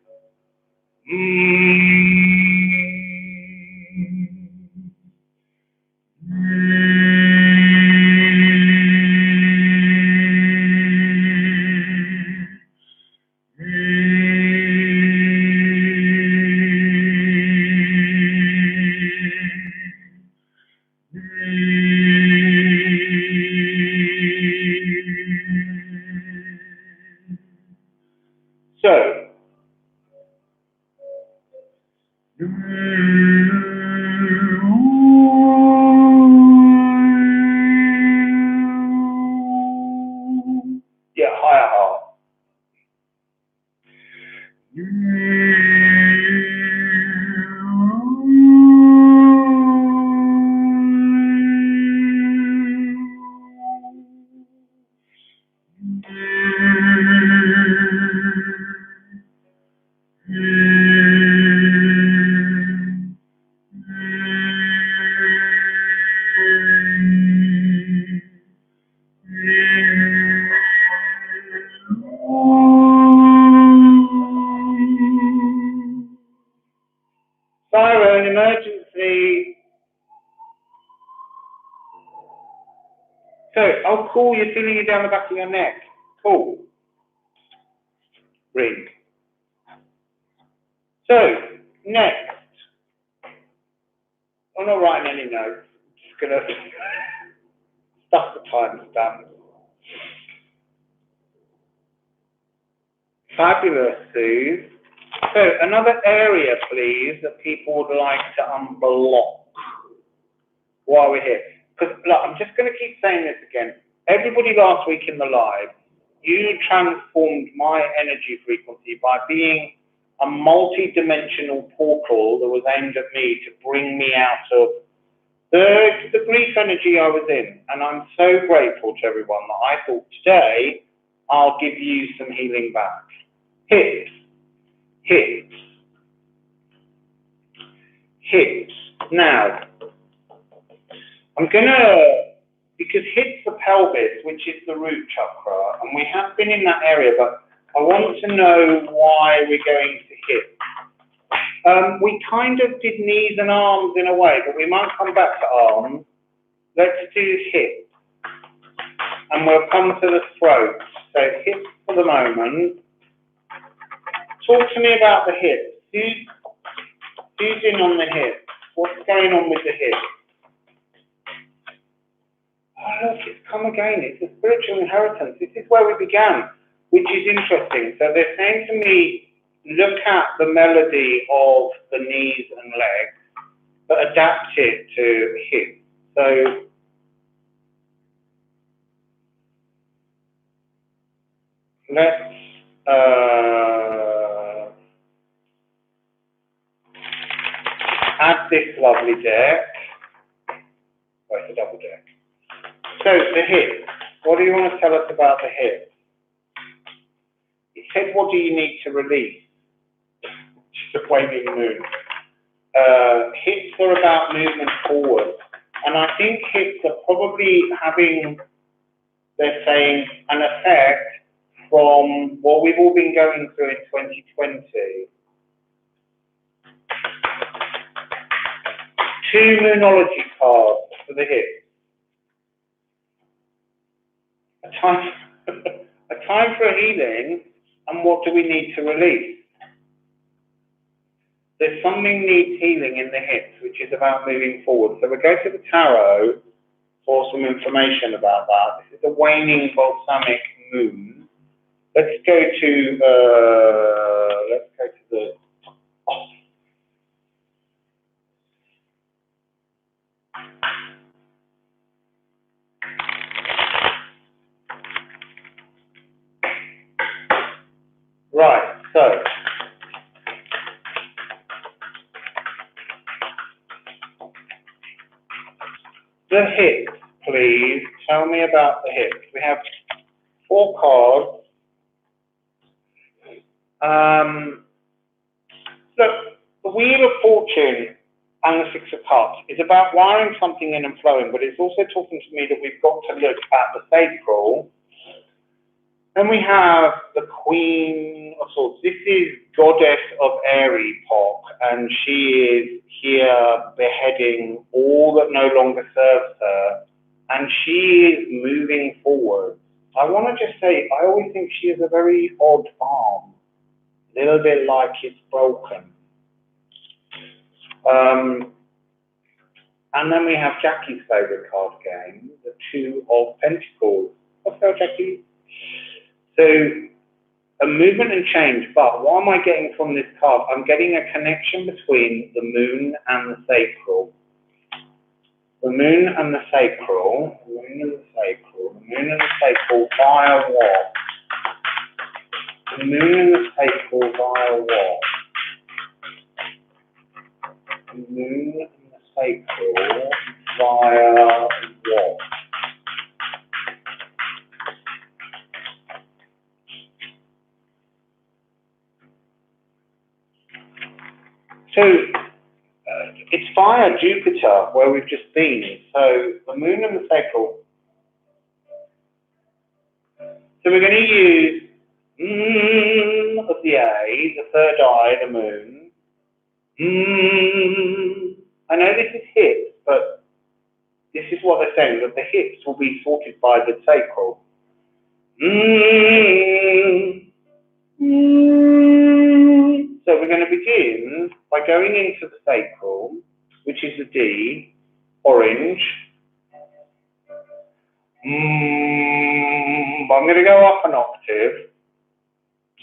Siren, emergency. So, oh cool, you're feeling it down the back of your neck. Cool. Ring. So, next. I'm not writing any notes. I'm just going to stuff the timestamp. Fabulous, Sue. So, another area, please, that people would like to unblock while we're here. Because, look, I'm just going to keep saying this again. Everybody last week in the live, you transformed my energy frequency by being a multi-dimensional portal that was aimed at me to bring me out of the grief energy I was in. And I'm so grateful to everyone that I thought today I'll give you some healing back. Hips, hips, hips. Now, I'm gonna, because hips are pelvis, which is the root chakra, and we have been in that area, but I want to know why we're going to hips. We kind of did knees and arms in a way, but we might come back to arms. Let's do hips. And we'll come to the throat. So hips for the moment. Talk to me about the hips. Who's in on the hips? What's going on with the hips? Oh, look, it's come again. It's a spiritual inheritance. This is where we began, which is interesting. So they're saying to me, look at the melody of the knees and legs, but adapt it to hips. So let's add this lovely deck. Oh, it's a double deck. So the hips. What do you want to tell us about the hips? It said, what do you need to release? Just a waving moon. Hips are about movement forward. And I think hips are probably having, they're saying, an effect from what we've all been going through in 2020. Two moonology cards for the hips. A time for healing, and what do we need to release? There's something needs healing in the hips, which is about moving forward. So we'll go to the tarot for some information about that. This is a waning balsamic moon. Let's go to the right, so the hips, please. Tell me about the hips. We have 4 cards. Look, the Wheel of Fortune and the 6 of Cups is about wiring something in and flowing, but it's also talking to me that we've got to look at the sacral. Then we have the Queen of Swords. This is Goddess of Aries, and she is here beheading all that no longer serves her, and she is moving forward. I want to just say, I always think she is a very odd arm, a little bit like it's broken. And then we have Jackie's favourite card game, the 2 of Pentacles. What's up, Jackie? So, a movement and change, but what am I getting from this card? I'm getting a connection between the moon and the sacral. The moon and the sacral, the moon and the sacral, the moon and the sacral via what? The moon and the sacral via what? The moon and the sacral via what? So, it's via Jupiter, where we've just been. So, the moon and the sacral. So, we're going to use of the A, the third eye, the moon. I know this is hips, but this is what they're saying, that the hips will be sorted by the sacral. So we're going to begin by going into the sacral, which is the D, orange. But I'm going to go up an octave.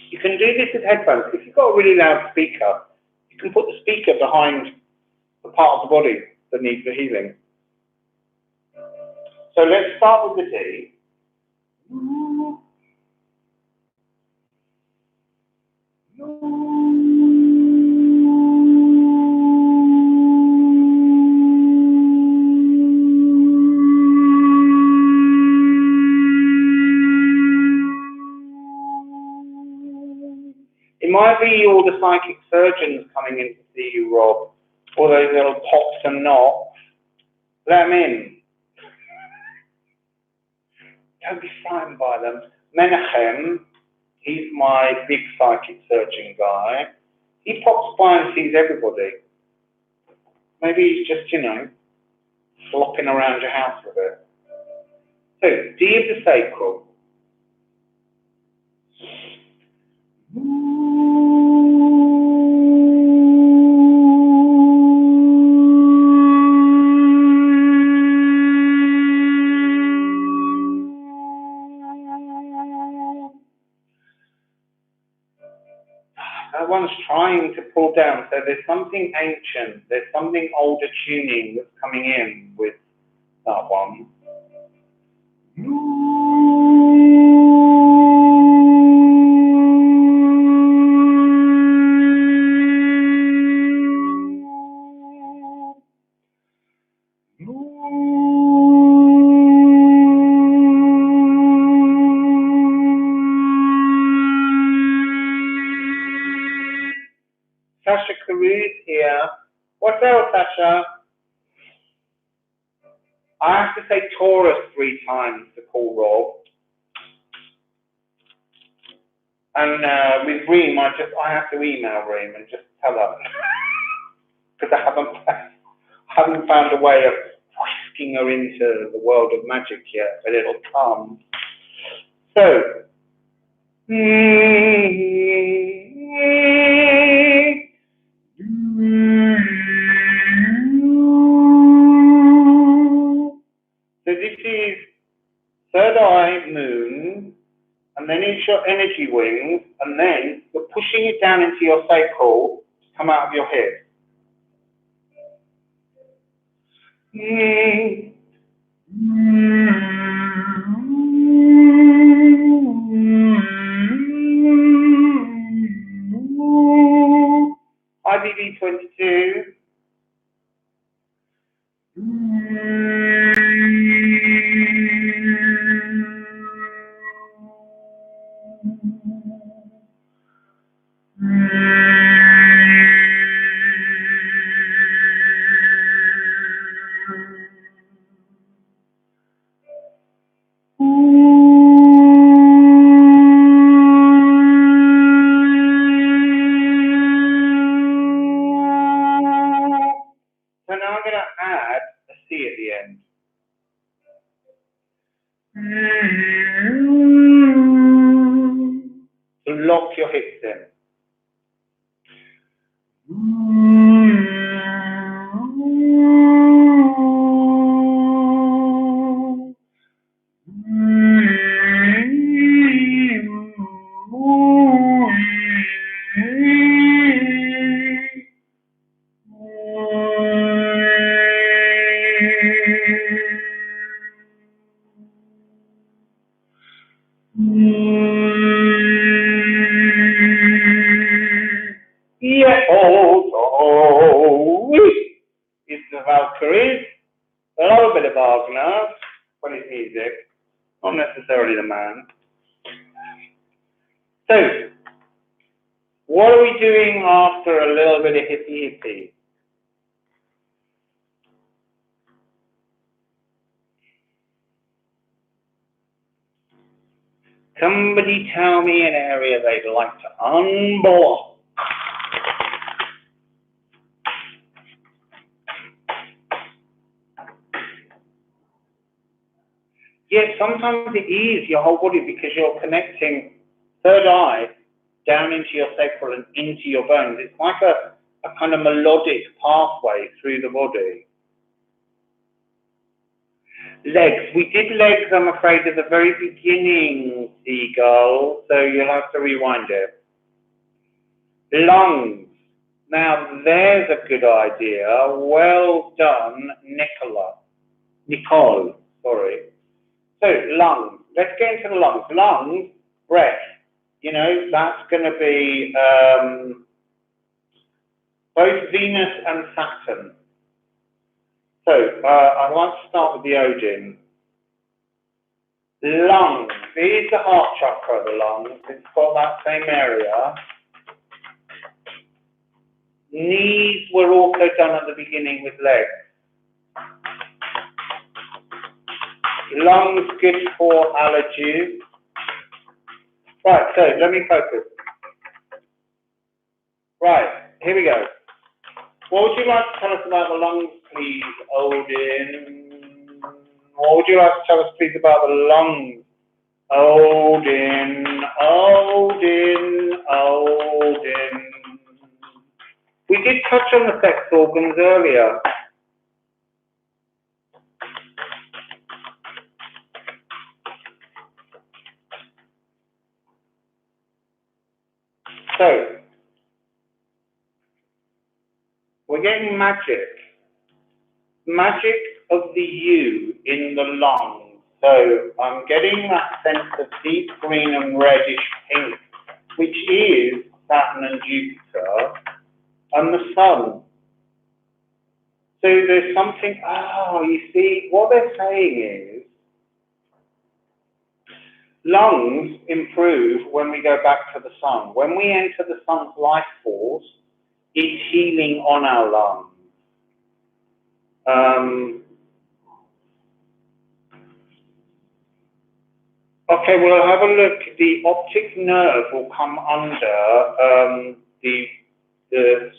You can do this with headphones. If you've got a really loud speaker, you can put the speaker behind the part of the body that needs the healing. So let's start with the D. might be all the psychic surgeons coming in to see you, Rob. All those little pops and knocks. Let them in. Don't be frightened by them. Menachem, he's my big psychic surgeon guy. He pops by and sees everybody. Maybe he's just, you know, flopping around your house with it. So, D of the sacral. That one's trying to pull down, so there's something ancient, there's something older tuning that's coming in with that one. Sasha Carews here. Wassail, Sasha. I have to say Taurus 3 times to call Rob. And with Reem, I have to email Reem and just tell her. Because I haven't found a way of whisking her into the world of magic yet, but it'll come. So, so this is third eye, moon, and then it's your energy wings, and then you're pushing it down into your sacral to come out of your head. IBB 22. So now I'm going to add a C at the end. So lock your hips in. It's the Valkyries, a little bit of Wagner, but his music, not necessarily the man. So, what are we doing after a little bit of hippie? Somebody tell me an area they'd like to unblock. Yes, sometimes it is your whole body because you're connecting third eye down into your sacral and into your bones. It's like a kind of melodic pathway through the body. Legs. We did legs, I'm afraid, at the very beginning, Seagull, so you'll have to rewind it. Lungs. Now, there's a good idea. Well done, Nicole, sorry. So, lungs. Let's get into the lungs. Lungs, breath. You know, that's going to be both Venus and Saturn. So, I'd like to start with the Odin. Lungs. Here's the heart chakra of the lungs. It's got that same area. Knees were also done at the beginning with legs. Lungs good for allergies. Right, so let me focus. Right, here we go. What would you like to tell us about the lungs, please, Odin? What would you like to tell us, please, about the lungs? Odin, Odin, Odin. We did touch on the sex organs earlier. So, we're getting magic. Magic of the U in the lungs. So, I'm getting that sense of deep green and reddish pink, which is Saturn and Jupiter, and the Sun. So, there's something, you see, what they're saying is, lungs improve when we go back to the Sun. When we enter the Sun's life force, it's healing on our lungs. Okay, we'll have a look. The optic nerve will come under the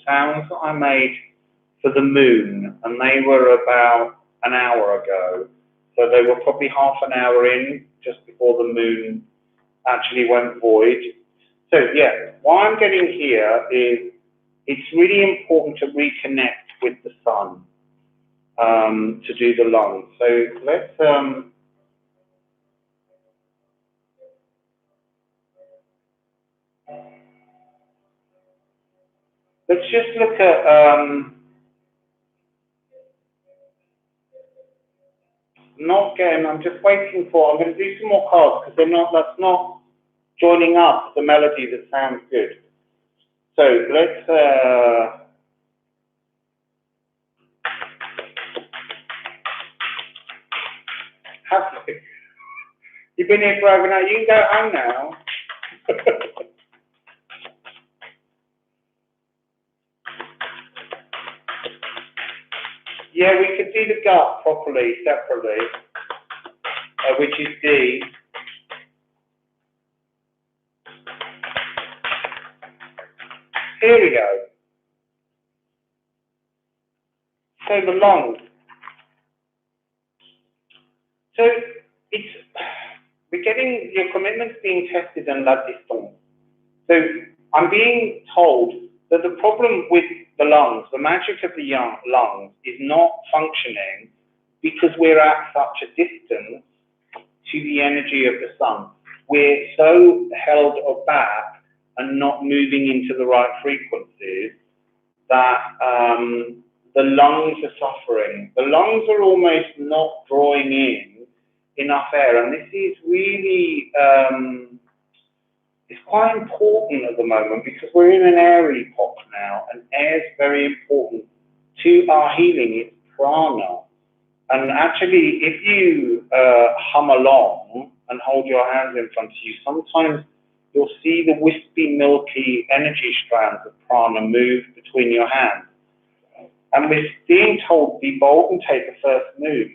sounds that I made for the moon, and they were about an hour ago. So they were probably half an hour in, just before the moon actually went void. So yeah, what I'm getting here is it's really important to reconnect with the Sun to do the lungs. So let's just look at I'm just waiting for, I'm going to do some more cards because that's not joining up the melody that sounds good. So let's, you've been here for over an hour, you can go home now. Yeah, we could do the gut properly, separately, which is D. Here we go. So the lungs. So we're getting your commitments being tested en la distance. So I'm being told that the problem with the lungs, the magic of the lungs, is not functioning because we're at such a distance to the energy of the Sun. We're so held back and not moving into the right frequencies that the lungs are suffering. The lungs are almost not drawing in enough air, and this is really it's quite important at the moment because we're in an air epoch now, and air is very important to our healing. It's prana. And actually, if you hum along and hold your hands in front of you, sometimes you'll see the wispy, milky energy strands of prana move between your hands. And we're being told, be bold and take the first move.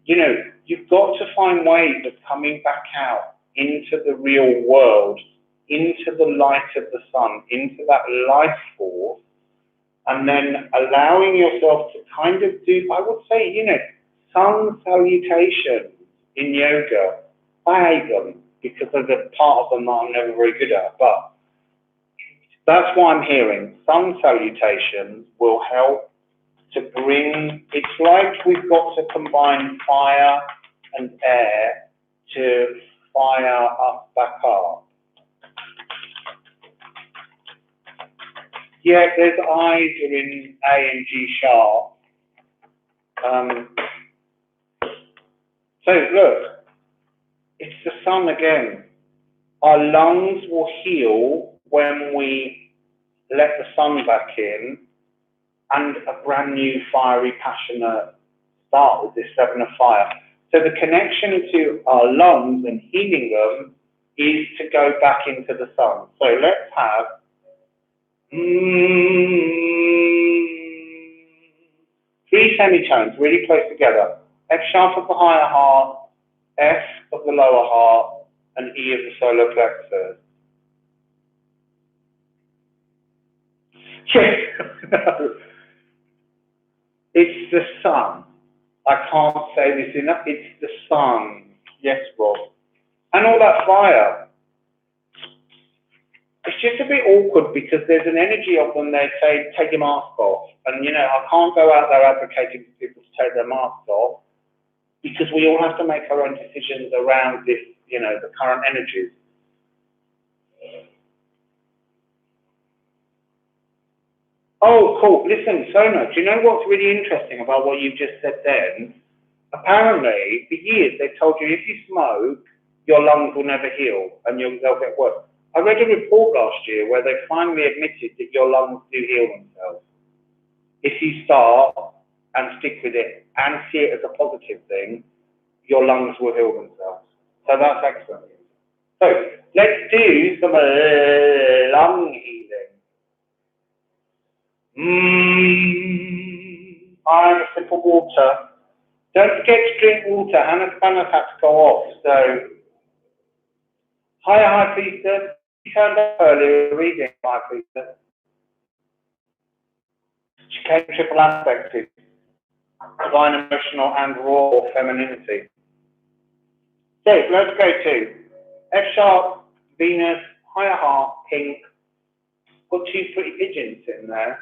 You know, you've got to find ways of coming back out into the real world, into the light of the Sun, into that life force, and then allowing yourself to kind of do, I would say, you know, sun salutations in yoga. I hate them because there's a part of them that I'm never very good at, but that's what I'm hearing. Sun salutations will help to bring, it's like we've got to combine fire and air to fire us back up. Yeah, there's I's are in A and G sharp. So look, it's the Sun again. Our lungs will heal when we let the Sun back in, and a brand new fiery, passionate start with this Seven of Fire. So the connection to our lungs and healing them is to go back into the Sun. So let's have three semitones really close together. F sharp of the higher heart, F of the lower heart, and E of the solar plexus. Yes. It's the sun. I can't say this enough. It's the sun. Yes, Rob. And all that fire. It's just a bit awkward because there's an energy of them. They say, take your mask off. And, you know, I can't go out there advocating for people to take their masks off because we all have to make our own decisions around this, you know, the current energies. Oh, cool. Listen, Sona, do you know what's really interesting about what you've just said then? Apparently, for years, they've told you if you smoke, your lungs will never heal and they'll get worse. I read a report last year where they finally admitted that your lungs do heal themselves. If you start and stick with it and see it as a positive thing, your lungs will heal themselves. So that's excellent. So let's do some lung healing. I have a sip of water. Don't forget to drink water. Hannah Spanner's had to go off. So, hi, High Priestess. You turned up earlier reading, High Priestess. She came triple aspected. Divine, emotional, and raw femininity. So, let's go to F sharp, Venus, higher heart, pink. Got two pretty pigeons in there.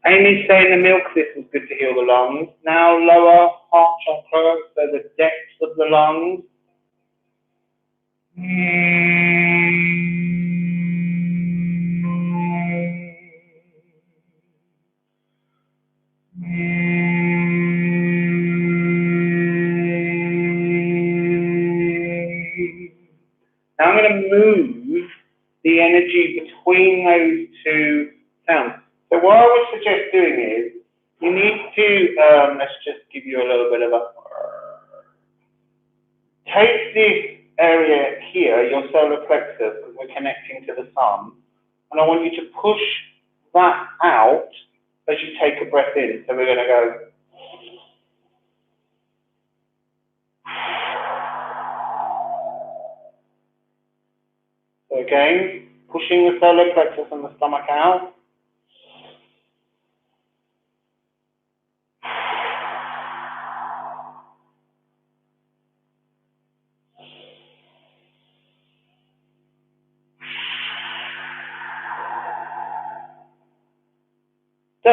Amy's saying the milk thistle is good to heal the lungs. Now lower heart chakra, so the depths of the lungs. Now I'm going to move the energy between those two sounds. So what I would suggest doing is, you need to, let's just give you a little bit of a, take this area here, your solar plexus, because we're connecting to the sun, and I want you to push that out as you take a breath in. So we're going to go. So again, pushing the solar plexus and the stomach out. So,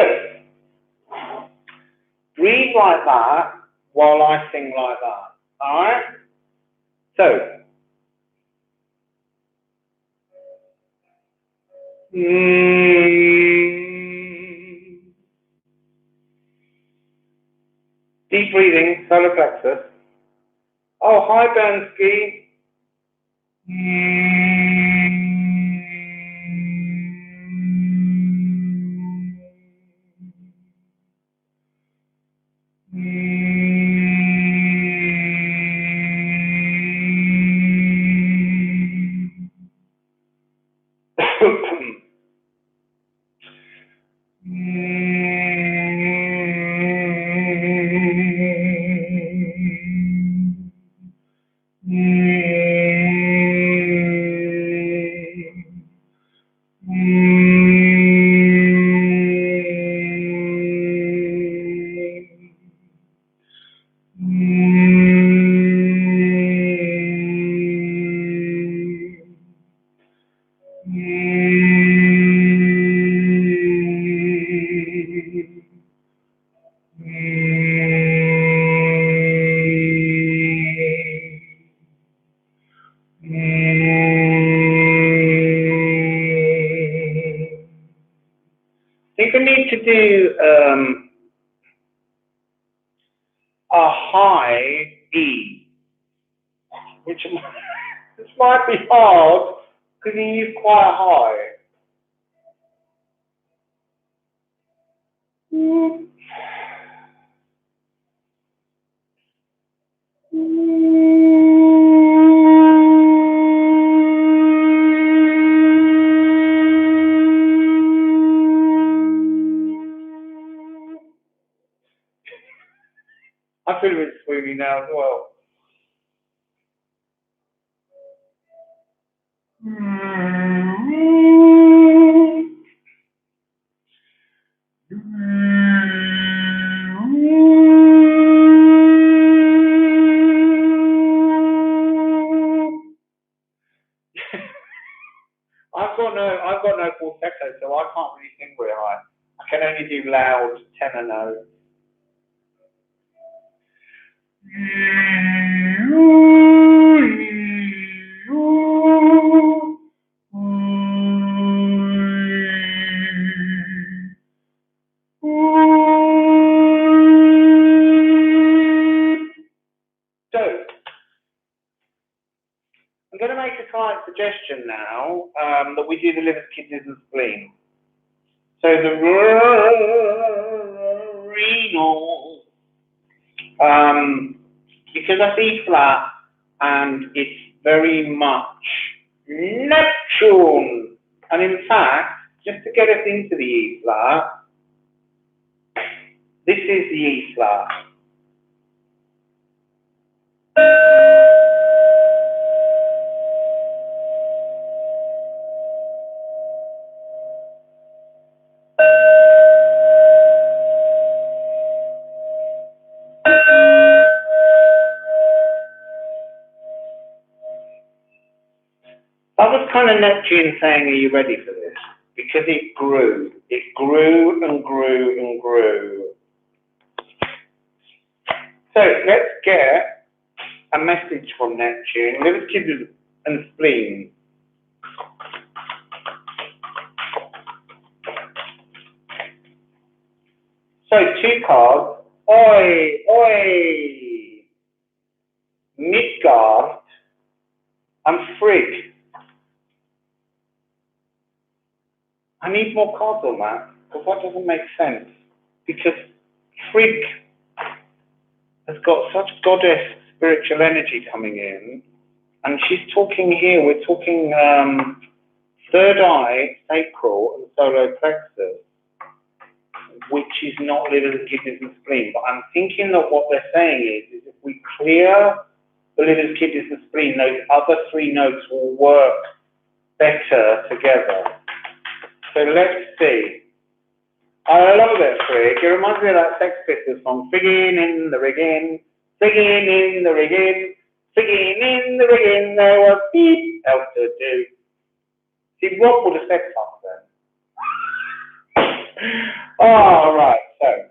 breathe like that while I sing like that. Alright? So, deep breathing, solar plexus. Oh, hi, Bernsky. I think I need to do a high E, which might be hard because he is quite high. I feel a bit swoony now as well. I've got no falsetto, so I can't really sing very high. I can only do loud tenor notes. So, I'm going to make a slight suggestion now that we do the liver, kidneys, and spleen. So the renal, because that's E flat and it's very much Neptune. And in fact, just to get us into the E flat, this is the E flat. That was kind of Neptune saying, are you ready for this? Because it grew. It grew and grew and grew. So let's get a message from Neptune. Liver, kidneys, and spleen. So 2 cards. Oi, oi. Midgard and Frigg. I need more cards on that, because that doesn't make sense. Because Frigg has got such goddess spiritual energy coming in, and she's talking here, we're talking third eye, sacral, and solar plexus, which is not liver, kidneys, and spleen. But I'm thinking that what they're saying is if we clear the liver, kidneys, and spleen, those other 3 nodes will work better together. So let's see. I love that Frigg. It reminds me of that Sex Pistols song, Friggin' in the rigging, friggin' in the rigging, friggin' in the rigging, there was beep else to do. See, Rob would have said something. All right, so.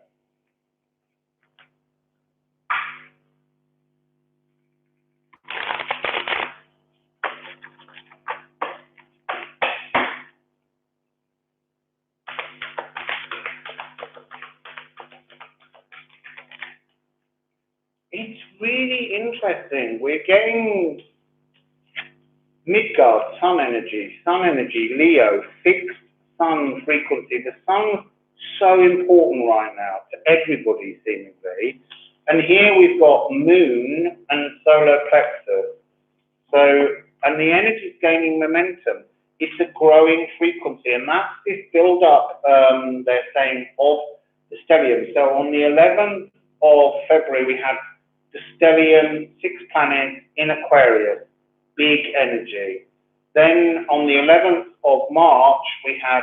It's really interesting. We're getting Midgard, sun energy, Leo, fixed sun frequency. The sun's so important right now to everybody, seemingly. And here we've got moon and solar plexus. So, and the energy is gaining momentum. It's a growing frequency, and that's this build-up, they're saying, of the stellium. So on the 11th of February, we had the stellium, 6 planets in Aquarius, big energy. Then on the 11th of March, we had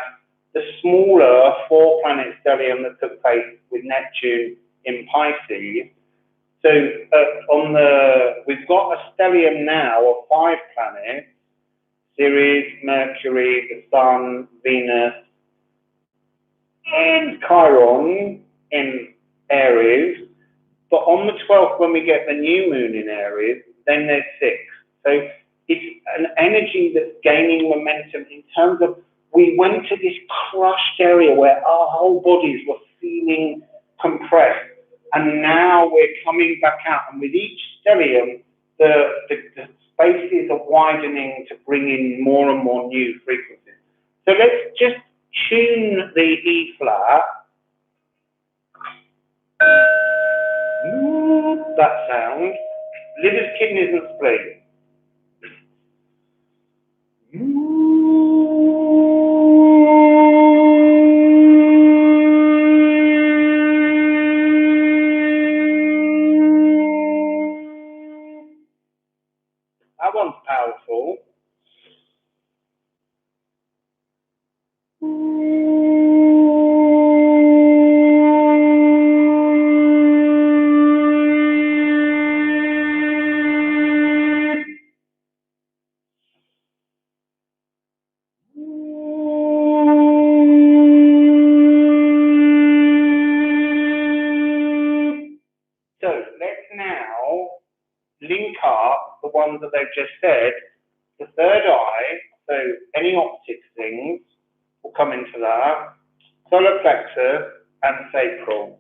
the smaller 4-planet stellium that took place with Neptune in Pisces. So we've got a stellium now of 5 planets, Ceres, Mercury, the Sun, Venus, and Chiron in Aries. But on the 12th, when we get the new moon in Aries, then there's 6. So it's an energy that's gaining momentum in terms of, we went to this crushed area where our whole bodies were feeling compressed. And now we're coming back out, and with each stellium, the spaces are widening to bring in more and more new frequencies. So let's just tune the E flat. That sound. Livers, kidneys, and spleen. That one's powerful. So let's now link up the ones that they've just said. The third eye, so any optic things will come into that. Solar plexus and sacral.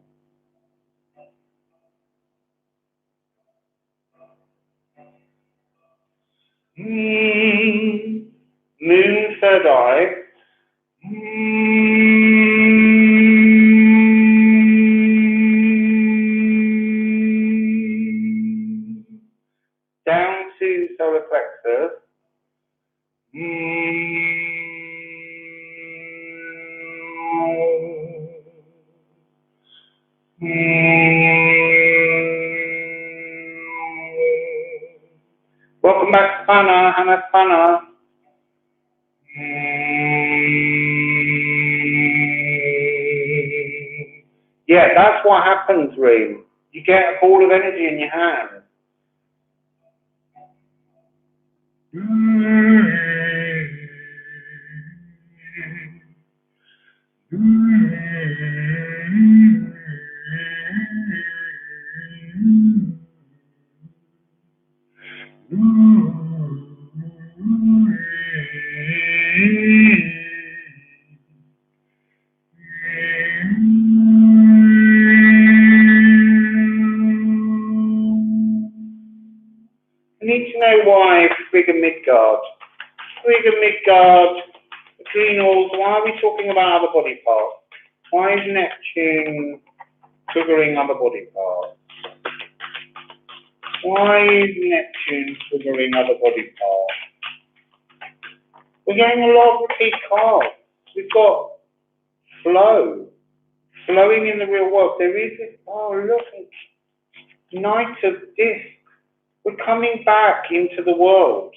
Moon, third eye. Down to solar plexus. Welcome back, Spana, Hannah Spana. Yeah, that's what happens, Reem. You get a ball of energy in your hand. I need to know why Frigga Midgard, adrenals, why are we talking about other body parts? Why is Neptune triggering other body parts? Why is Neptune triggering other body parts? We're getting a lot of repeat cards. We've got flowing in the real world. There is this, oh look, Knight of Discs. We're coming back into the world.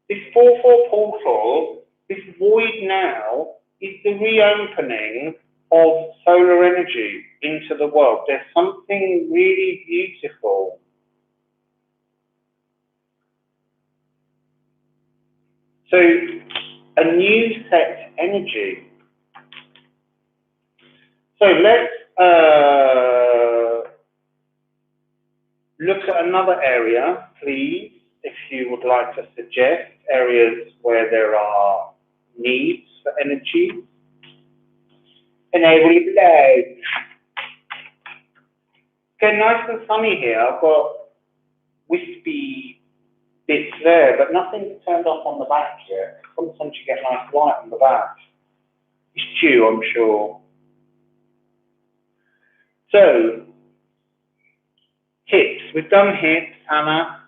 This 4-4 portal, this void now, is the reopening of solar energy into the world. There's something really beautiful. So, a new set energy. So let's look at another area, please, if you would like to suggest areas where there are needs for energy. Enable below. Okay, nice and sunny here. I've got wispy bits there, but nothing's turned off on the back yet. Sometimes you get nice light on the back. It's due, I'm sure. So, hips. We've done hips, Hannah.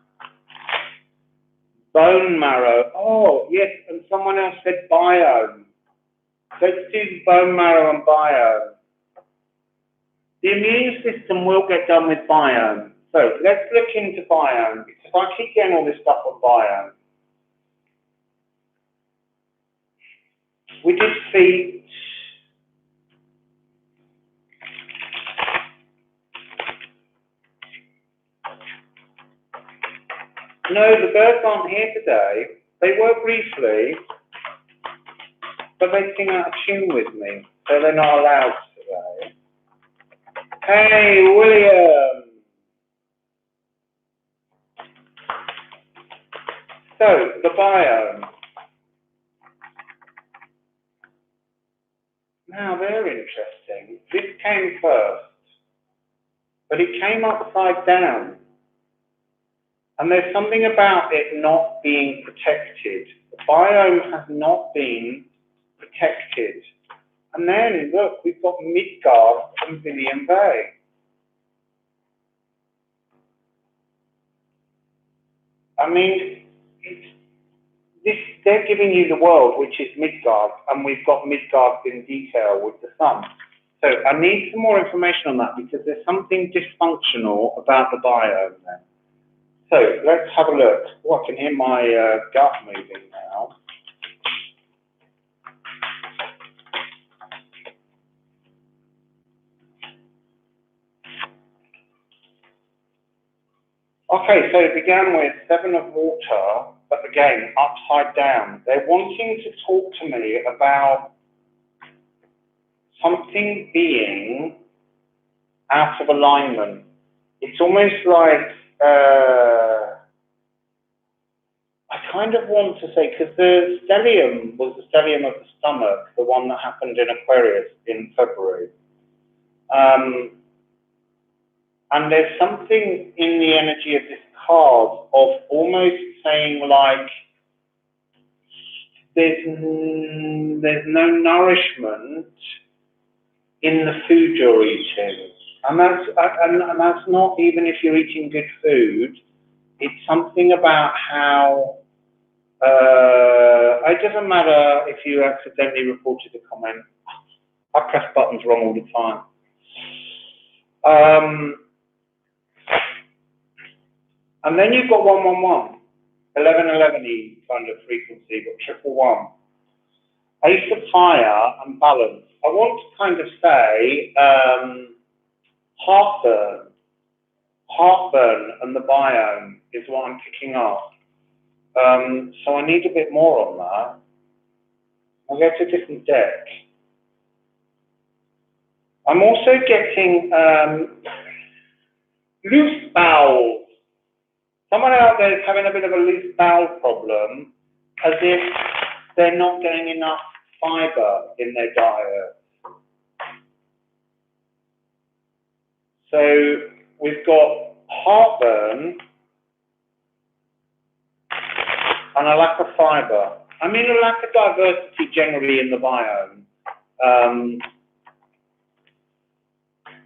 Bone marrow. Oh, yes, and someone else said biome. Let's do bone marrow and biome. The immune system will get done with biome. So let's look into biome, because I keep getting all this stuff on biome. We did feet. No, the birds aren't here today. They were briefly, but they sing out of tune with me, so they're not allowed today. Hey, William. So, the biome. Now, they're interesting. This came first. but it came upside down. And there's something about it not being protected. The biome has not been protected. And then, look, we've got Midgard and Biome Bay. I mean, they're giving you the world, which is Midgard, and we've got Midgard in detail with the sun. So I need some more information on that because there's something dysfunctional about the biome there. So let's have a look. Oh, I can hear my gut moving now. Okay, so it began with 7 of water, but again, upside down. They're wanting to talk to me about something being out of alignment. It's almost like, I kind of want to say, because the stellium was the stellium of the stomach, the one that happened in Aquarius in February. And there's something in the energy of this card of almost saying like, there's no nourishment in the food you're eating. And that's not even if you're eating good food. It's something about how, it doesn't matter if you accidentally reported a comment. I press buttons wrong all the time. And then you've got 111, 1111-y kind of frequency, but 111. Ace of fire and balance. I want to kind of say heartburn and the biome is what I'm picking up. So I need a bit more on that. I'll get a different deck. I'm also getting loose bowels. Someone out there is having a bit of a loose bowel problem, as if they're not getting enough fiber in their diet. So we've got heartburn and a lack of fiber. I mean, a lack of diversity generally in the biome.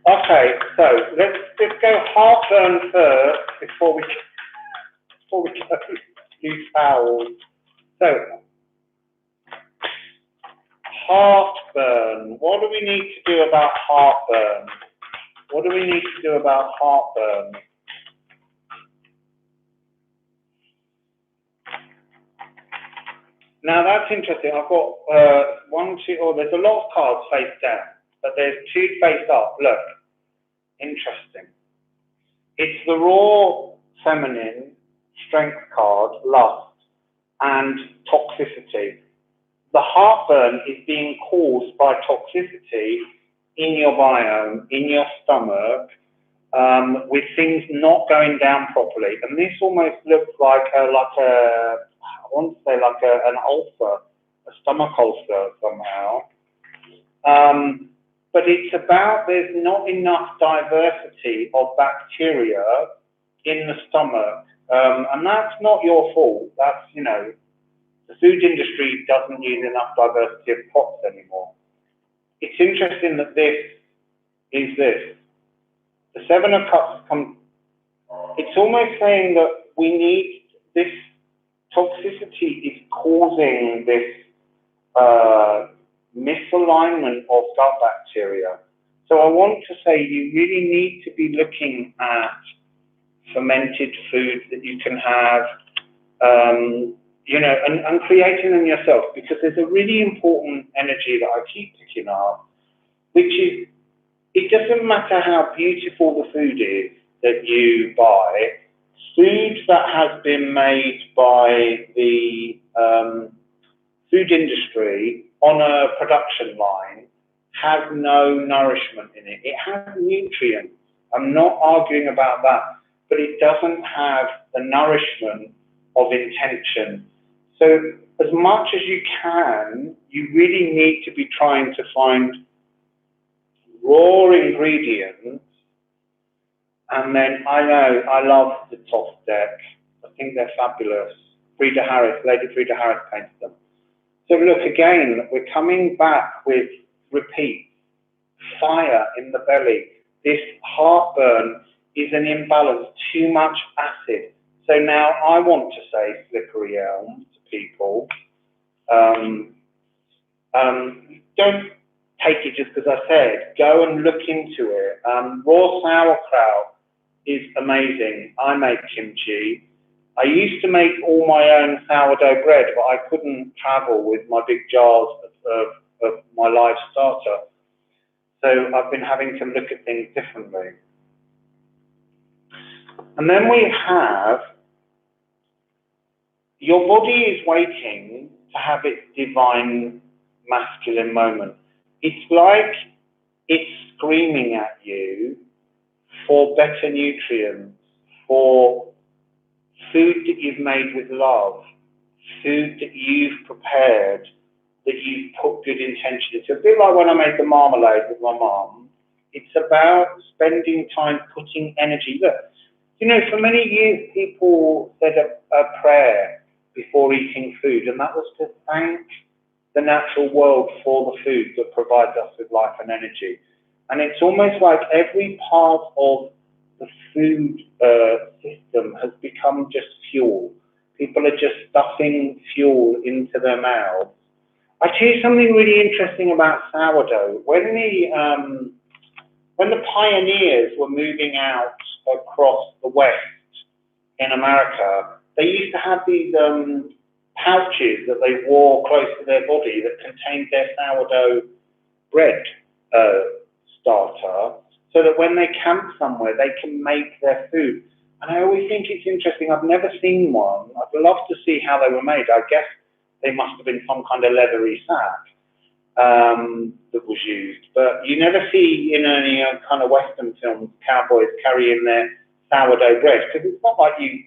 Okay, so let's go heartburn first before we go loose bowels. So heartburn. What do we need to do about heartburn? What do we need to do about heartburn? Now that's interesting. I've got there's a lot of cards face down, but there's 2 face up. Look, interesting. It's the raw feminine strength card, lust, and toxicity. The heartburn is being caused by toxicity in your biome, in your stomach, with things not going down properly. And this almost looks like an ulcer, a stomach ulcer somehow. But it's about there's not enough diversity of bacteria in the stomach. And that's not your fault. That's, the food industry doesn't use enough diversity of crops anymore. It's interesting that this is this. The 7 of Cups it's almost saying that we need this toxicity is causing this misalignment of gut bacteria. So I want to say you really need to be looking at fermented foods that you can have, and creating them yourself, because there's a really important energy that I keep picking up, which is, it doesn't matter how beautiful the food is that you buy, food that has been made by the food industry on a production line has no nourishment in it. It has nutrients. I'm not arguing about that, but it doesn't have the nourishment of intention. So as much as you can, you really need to be trying to find raw ingredients And then I love the top deck. I think they're fabulous. Lady Frida Harris painted them. So look, again, we're coming back with repeat. Fire in the belly. This heartburn is an imbalance, too much acid. So now I want to say, slippery elm to people, don't take it just because I said, go and look into it. Raw sauerkraut is amazing. I make kimchi. I used to make all my own sourdough bread, but I couldn't travel with my big jars of my live starter. So I've been having to look at things differently. And then we have, your body is waiting to have its divine masculine moment. It's like it's screaming at you for better nutrients, for food that you've made with love, food that you've prepared, that you've put good intention into. A bit like when I made the marmalade with my mum. It's about spending time putting energy. Look, you know, for many years people said a prayer before eating food, and that was to thank the natural world for the food that provides us with life and energy. And it's almost like every part of the food system has become just fuel. People are just stuffing fuel into their mouths. I tell you something really interesting about sourdough. When the pioneers were moving out across the West in America, they used to have these pouches that they wore close to their body that contained their sourdough bread starter, so that when they camp somewhere, they can make their food. And I always think it's interesting. I've never seen one. I'd love to see how they were made. I guess they must have been some kind of leathery sack that was used. But you never see in any kind of Western films cowboys carrying their sourdough bread, because it's not like you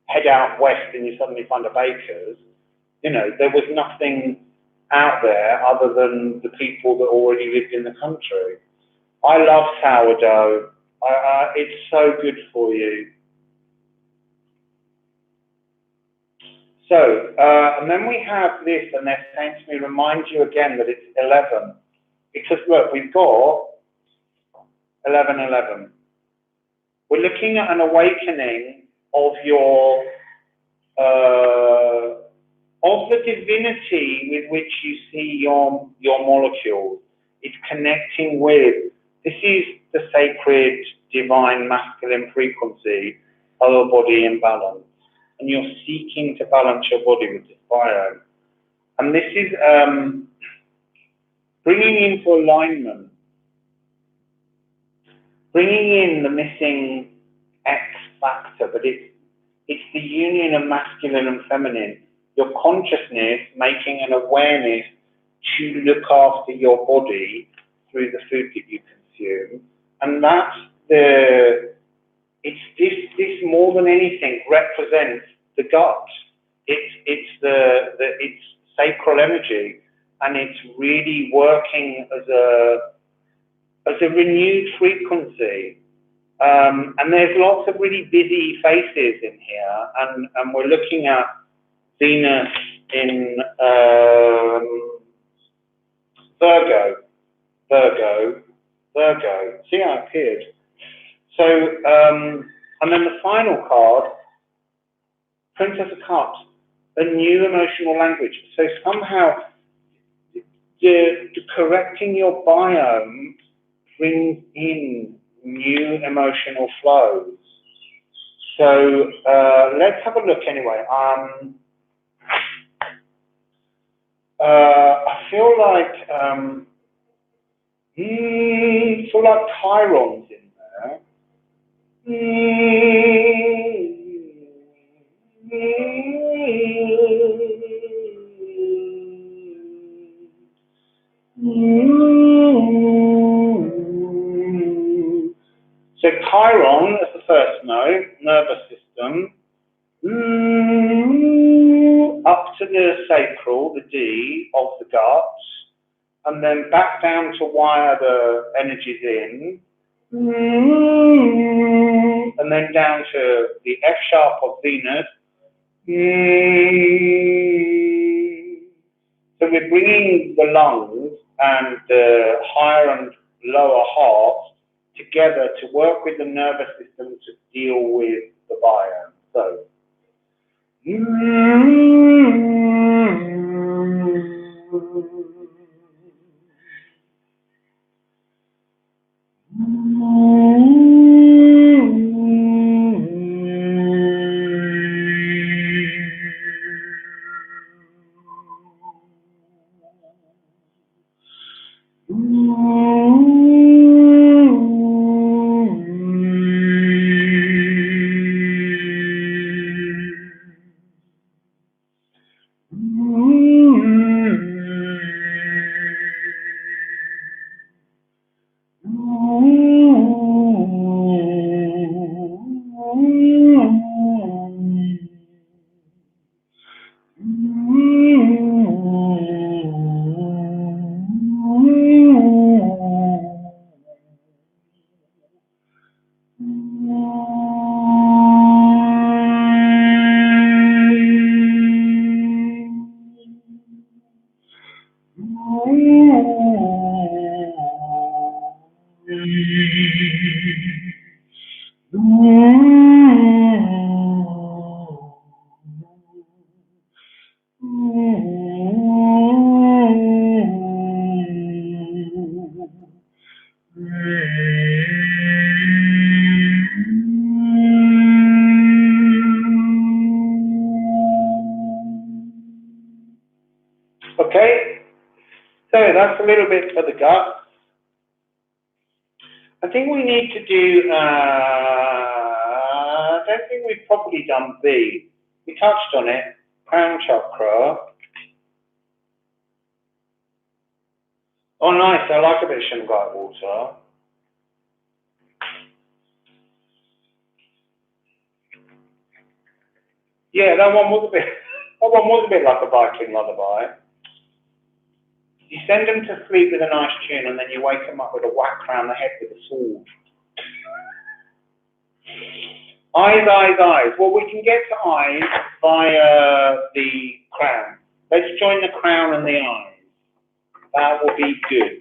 head out west and you suddenly find a baker's. You know, there was nothing out there other than the people that already lived in the country. I love sourdough. It's so good for you. So, and then we have this, and they're saying to me, remind you again that it's 11. Because look, we've got 11. We're looking at an awakening of your, of the divinity with which you see your molecules. It's connecting with, this is the sacred, divine, masculine frequency of a body in balance. And you're seeking to balance your body with this biome. And this is bringing into alignment, bringing in the missing X factor, but it's the union of masculine and feminine, your consciousness making an awareness to look after your body through the food that you consume. And that's this more than anything represents the gut. It's sacral energy, and it's really working as a renewed frequency. And there's lots of really busy faces in here, and we're looking at Venus in Virgo. See how it appeared. So, and then the final card, Princess of Cups, a new emotional language. So somehow, the correcting your biome brings in new emotional flows. So let's have a look anyway. I feel like Chiron's in there. So Chiron is the first note, nervous system, up to the sacral, the D of the gut, and then back down to wire the energies in, And then down to the F sharp of Venus. So we're bringing the lungs and the higher and lower halves together to work with the nervous system to deal with the biome. So okay, so that's a little bit for the gut. I think we need to do, I don't think we've properly done B. We touched on it, crown chakra. Oh nice, I like a bit of Shungite water. Yeah, that one was a bit like a Viking lullaby. You send them to sleep with a nice tune and then you wake them up with a whack round the head with a sword. Eyes, eyes, eyes. Well, we can get to eyes via the crown. Let's join the crown and the eyes. That will be good.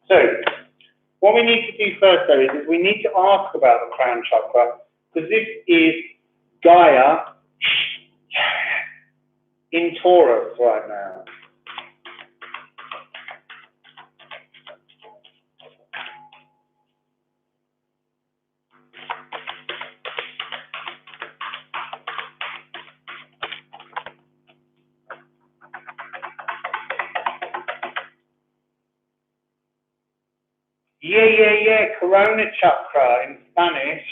So, what we need to do first though is we need to ask about the crown chakra, because this is Gaia in Taurus right now. Yeah. Corona chakra in Spanish.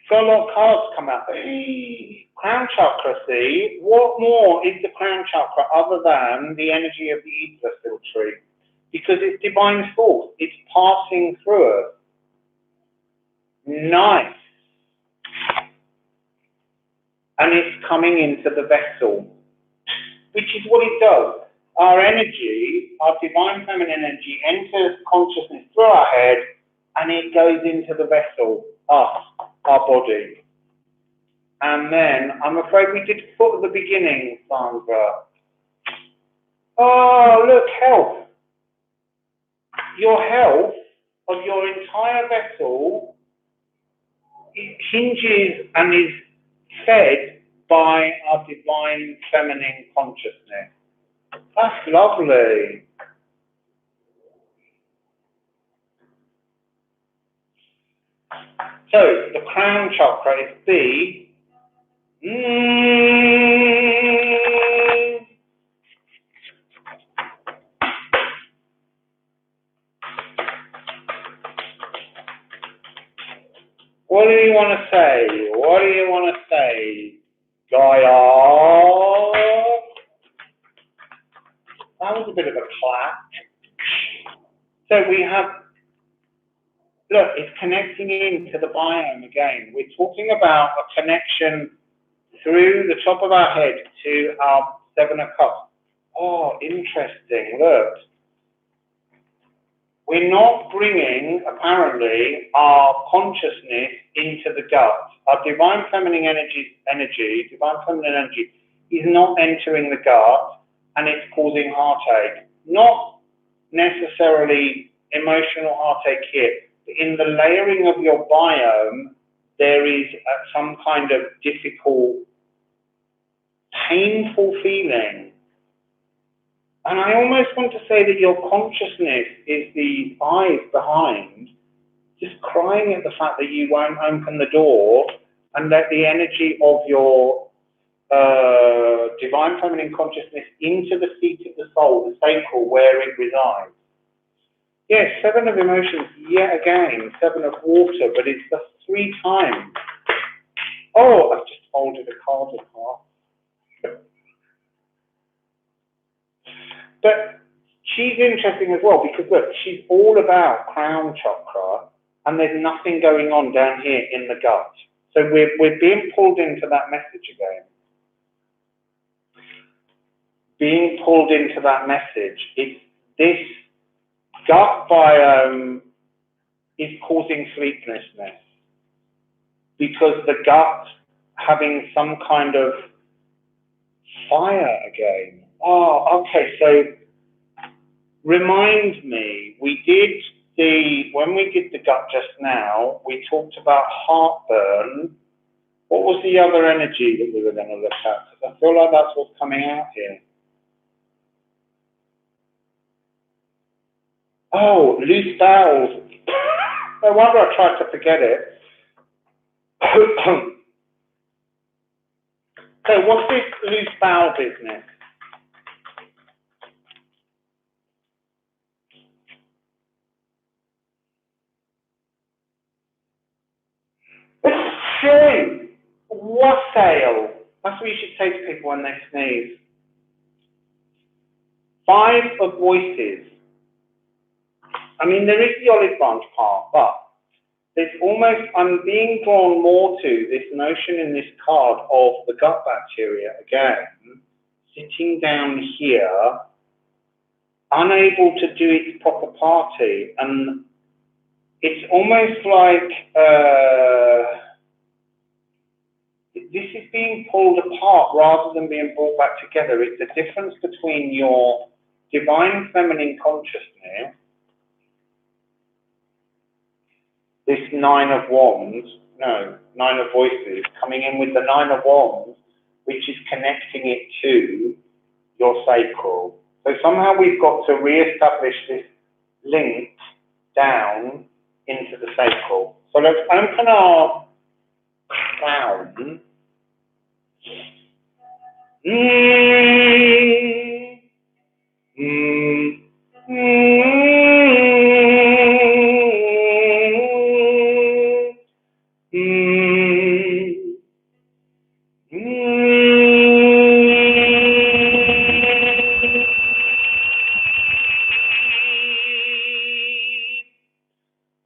Got a lot of cards come out there. Crown chakra, see? What more is the crown chakra other than the energy of the Yggdrasil tree? Because it's divine force. It's passing through us. Nice. And it's coming into the vessel, which is what it does. Our energy, our divine feminine energy, enters consciousness through our head and it goes into the vessel, us, our body. And then, I'm afraid we did put at the beginning, Sandra. Oh, look, health. Your health of your entire vessel, it hinges and is fed by our divine feminine consciousness. That's lovely. So, the crown chakra is B. What do you want to say? What do you want to say? Gaia. That was a bit of a clap. So we have, look, it's connecting into the biome again. We're talking about a connection through the top of our head to our Seven of Cups. Oh, interesting, look. we're not bringing, apparently, our consciousness into the gut. Our divine feminine divine feminine energy is not entering the gut, and it's causing heartache. Not necessarily emotional heartache here, but in the layering of your biome, there is some kind of difficult, painful feeling. And I almost want to say that your consciousness is the eyes behind, just crying at the fact that you won't open the door and let the energy of your divine feminine consciousness into the seat of the soul, the sacral, where it resides. Yes, 7 of emotions, yet again, 7 of water, but it's just 3 times. Oh, I've just folded a card in half. But she's interesting as well, because look, she's all about crown chakra, and there's nothing going on down here in the gut. So we're being pulled into that message again. Being pulled into that message. It's this gut biome is causing sleeplessness, because the gut having some kind of fire again. Oh, okay, so remind me, when we did the gut just now, we talked about heartburn. What was the other energy that we were going to look at? Because I feel like that's what's coming out here. Oh, loose bowels. No wonder I tried to forget it. So what's this loose bowel business? True. Wassail. That's what you should say to people when they sneeze. 5 of voices. I mean, there is the olive branch part, but there's almost, I'm being drawn more to this notion in this card of the gut bacteria again, sitting down here, unable to do its proper party. And it's almost like this is being pulled apart rather than being brought back together. It's the difference between your divine feminine consciousness, this 9 of wands, no, 9 of voices, coming in with the 9 of wands, which is connecting it to your sacral. So somehow we've got to re-establish this link down into the sacral. So let's open our crown.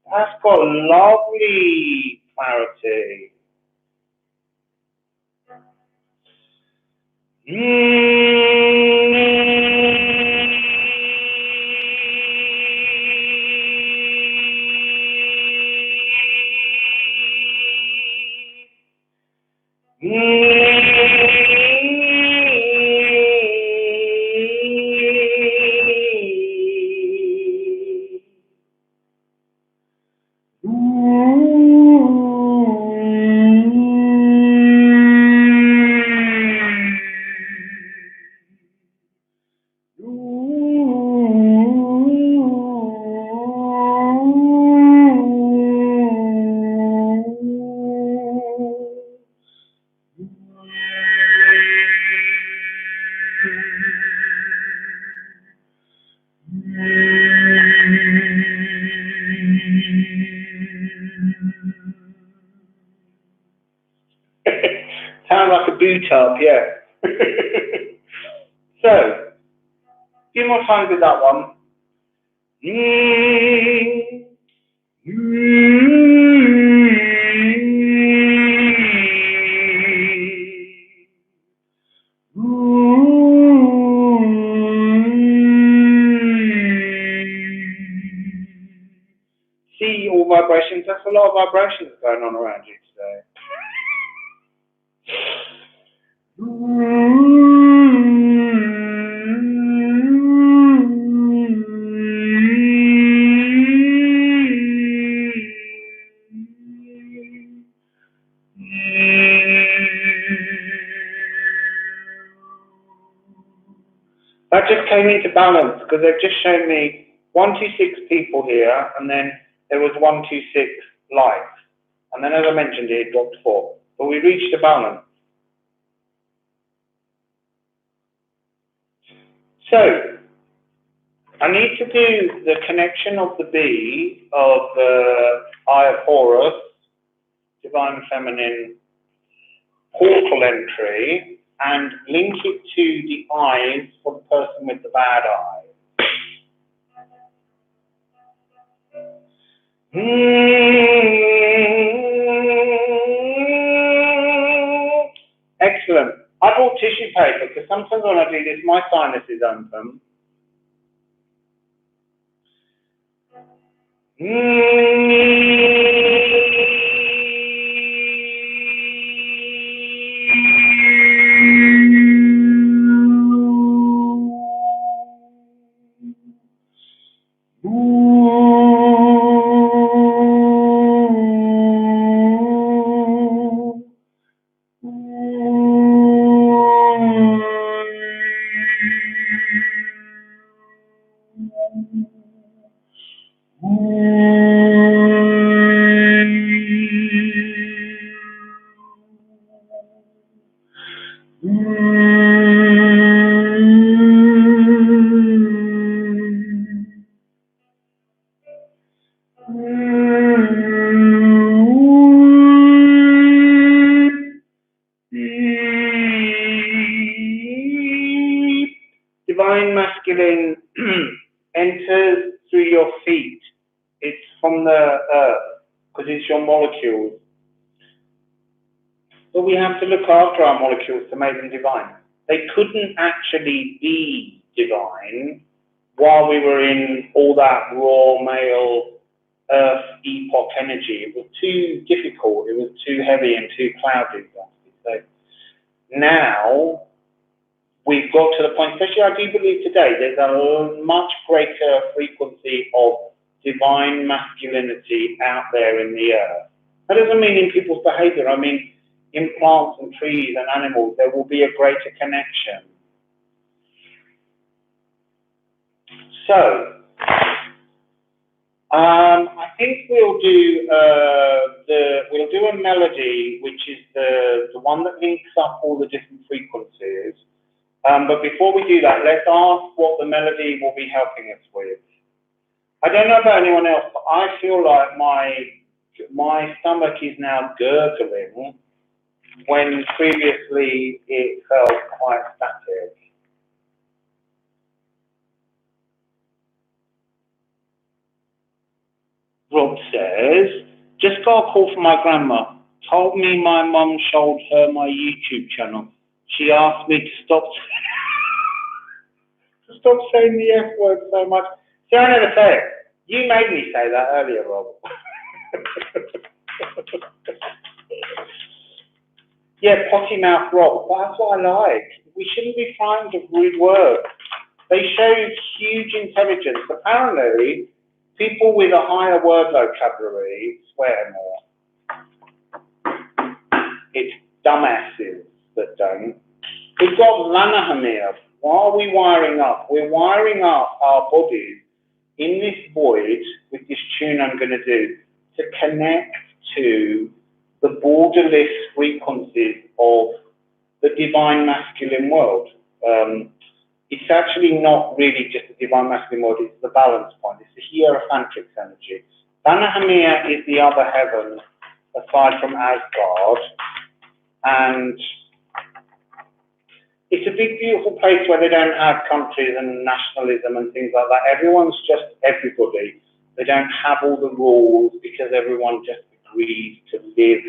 That's got lovely clarity. Sounds like a boot up, yeah. So, a few more times with that one. All vibrations. That's a lot of vibrations going on around you today. That just came into balance because they've just shown me 126 people here, and then there was 126 likes, and then as I mentioned, it dropped 4. But we reached a balance. So I need to do the connection of the B of the Eye of Horus, Divine Feminine portal entry, and link it to the eyes for the person with the bad eye. Excellent. I brought tissue paper because sometimes when I do this, my sinus is open. Divine masculine enters through your feet. It's from the earth because it's your molecules. But we have to look after our molecules to make them divine. They couldn't actually be divine while we were in all that raw male earth epoch energy. It was too difficult, it was too heavy and too cloudy. So now we've got to the point, especially I do believe today, there's a much greater frequency of divine masculinity out there in the earth. That doesn't mean in people's behavior, I mean in plants and trees and animals, there will be a greater connection. So, I think we'll do a melody, which is the one that links up all the different frequencies. But before we do that, let's ask what the melody will be helping us with. I don't know about anyone else, but I feel like my stomach is now gurgling when previously it felt quite static. Rob says, just got a call from my grandma. Told me my mum showed her my YouTube channel. She asked me to stop saying the F word so much. See, I never say it. You made me say that earlier, Rob. Yeah, potty mouth Rob. That's what I like. We shouldn't be frightened of rude words. They show huge intelligence. Apparently, people with a higher word vocabulary swear more. It's dumbasses that don't. We've got Vanahamir. What are we wiring up? We're wiring up our bodies in this void with this tune I'm going to do to connect to the borderless frequencies of the divine masculine world. It's actually not really just the divine masculine world, it's the balance point. It's the hierophantric energy. Vanahamir is the other heaven aside from Asgard, and it's a big, beautiful place where they don't have countries and nationalism and things like that. Everyone's just everybody. They don't have all the rules because everyone just agrees to live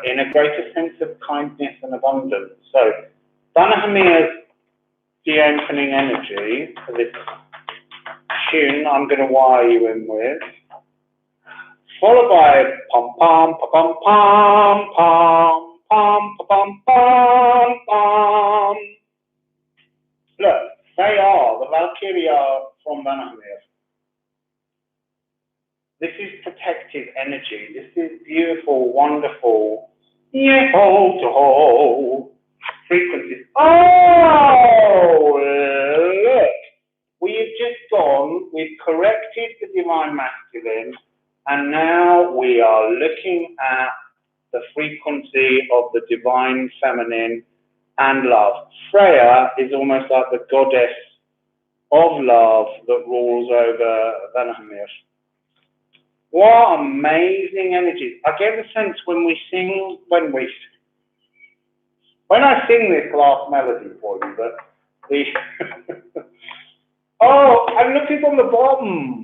in a greater sense of kindness and abundance. So, Vanahamir's the opening energy for this tune I'm going to wire you in with. followed by pom pom pom pom pom pom pom pom pom. Look, they are the Valkyria from Vandermeer. This is protective energy. This is beautiful, wonderful, frequencies. Oh, look. We have just gone, we've corrected the divine masculine, and now we are looking at the frequency of the divine feminine and love. Freya is almost like the goddess of love that rules over Vandermeer. What amazing energies. I get the sense when I sing this last melody for you, but the oh, and look who's on the bottom.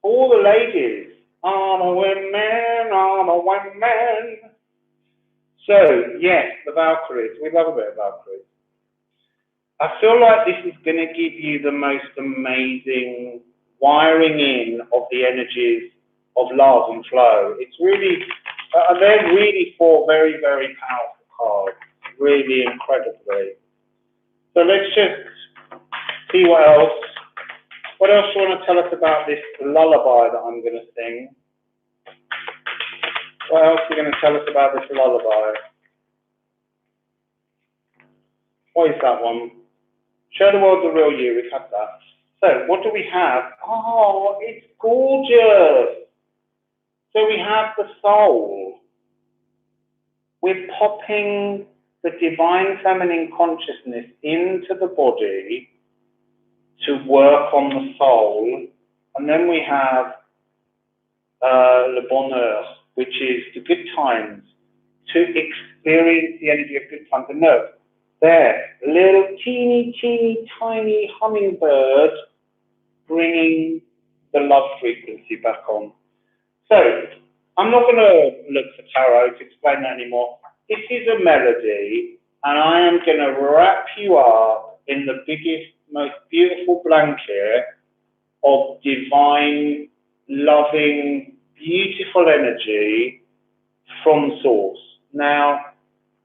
All the ladies. I'm a woman, I'm a woman. So, yes, the Valkyries. We love a bit of Valkyries. I feel like this is going to give you the most amazing wiring in of the energies of love and flow. It's really, they're really four very, very powerful cards. Really incredibly. So let's just see what else. What else do you want to tell us about this lullaby that I'm going to sing? What else are you going to tell us about this lullaby? What is that one? Show the world the real you. We've had that. So what do we have? Oh, it's gorgeous. So we have the soul. We're popping the divine feminine consciousness into the body to work on the soul. And then we have le bonheur, which is the good times, to experience the energy of good times. And no, there, little teeny tiny hummingbird bringing the love frequency back on. So, I'm not going to look for tarot to explain that anymore. This is a melody, and I am going to wrap you up in the biggest, most beautiful blanket of divine, loving, beautiful energy from source. Now,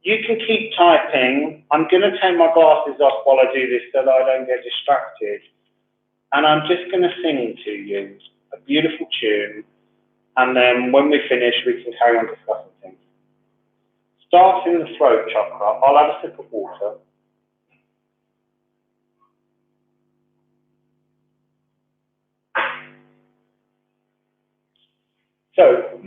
you can keep typing. I'm going to take my glasses off while I do this so that I don't get distracted. And I'm just going to sing to you a beautiful tune. And then when we finish, we can carry on discussing things. Starts in the throat chakra. I'll have a sip of water. So,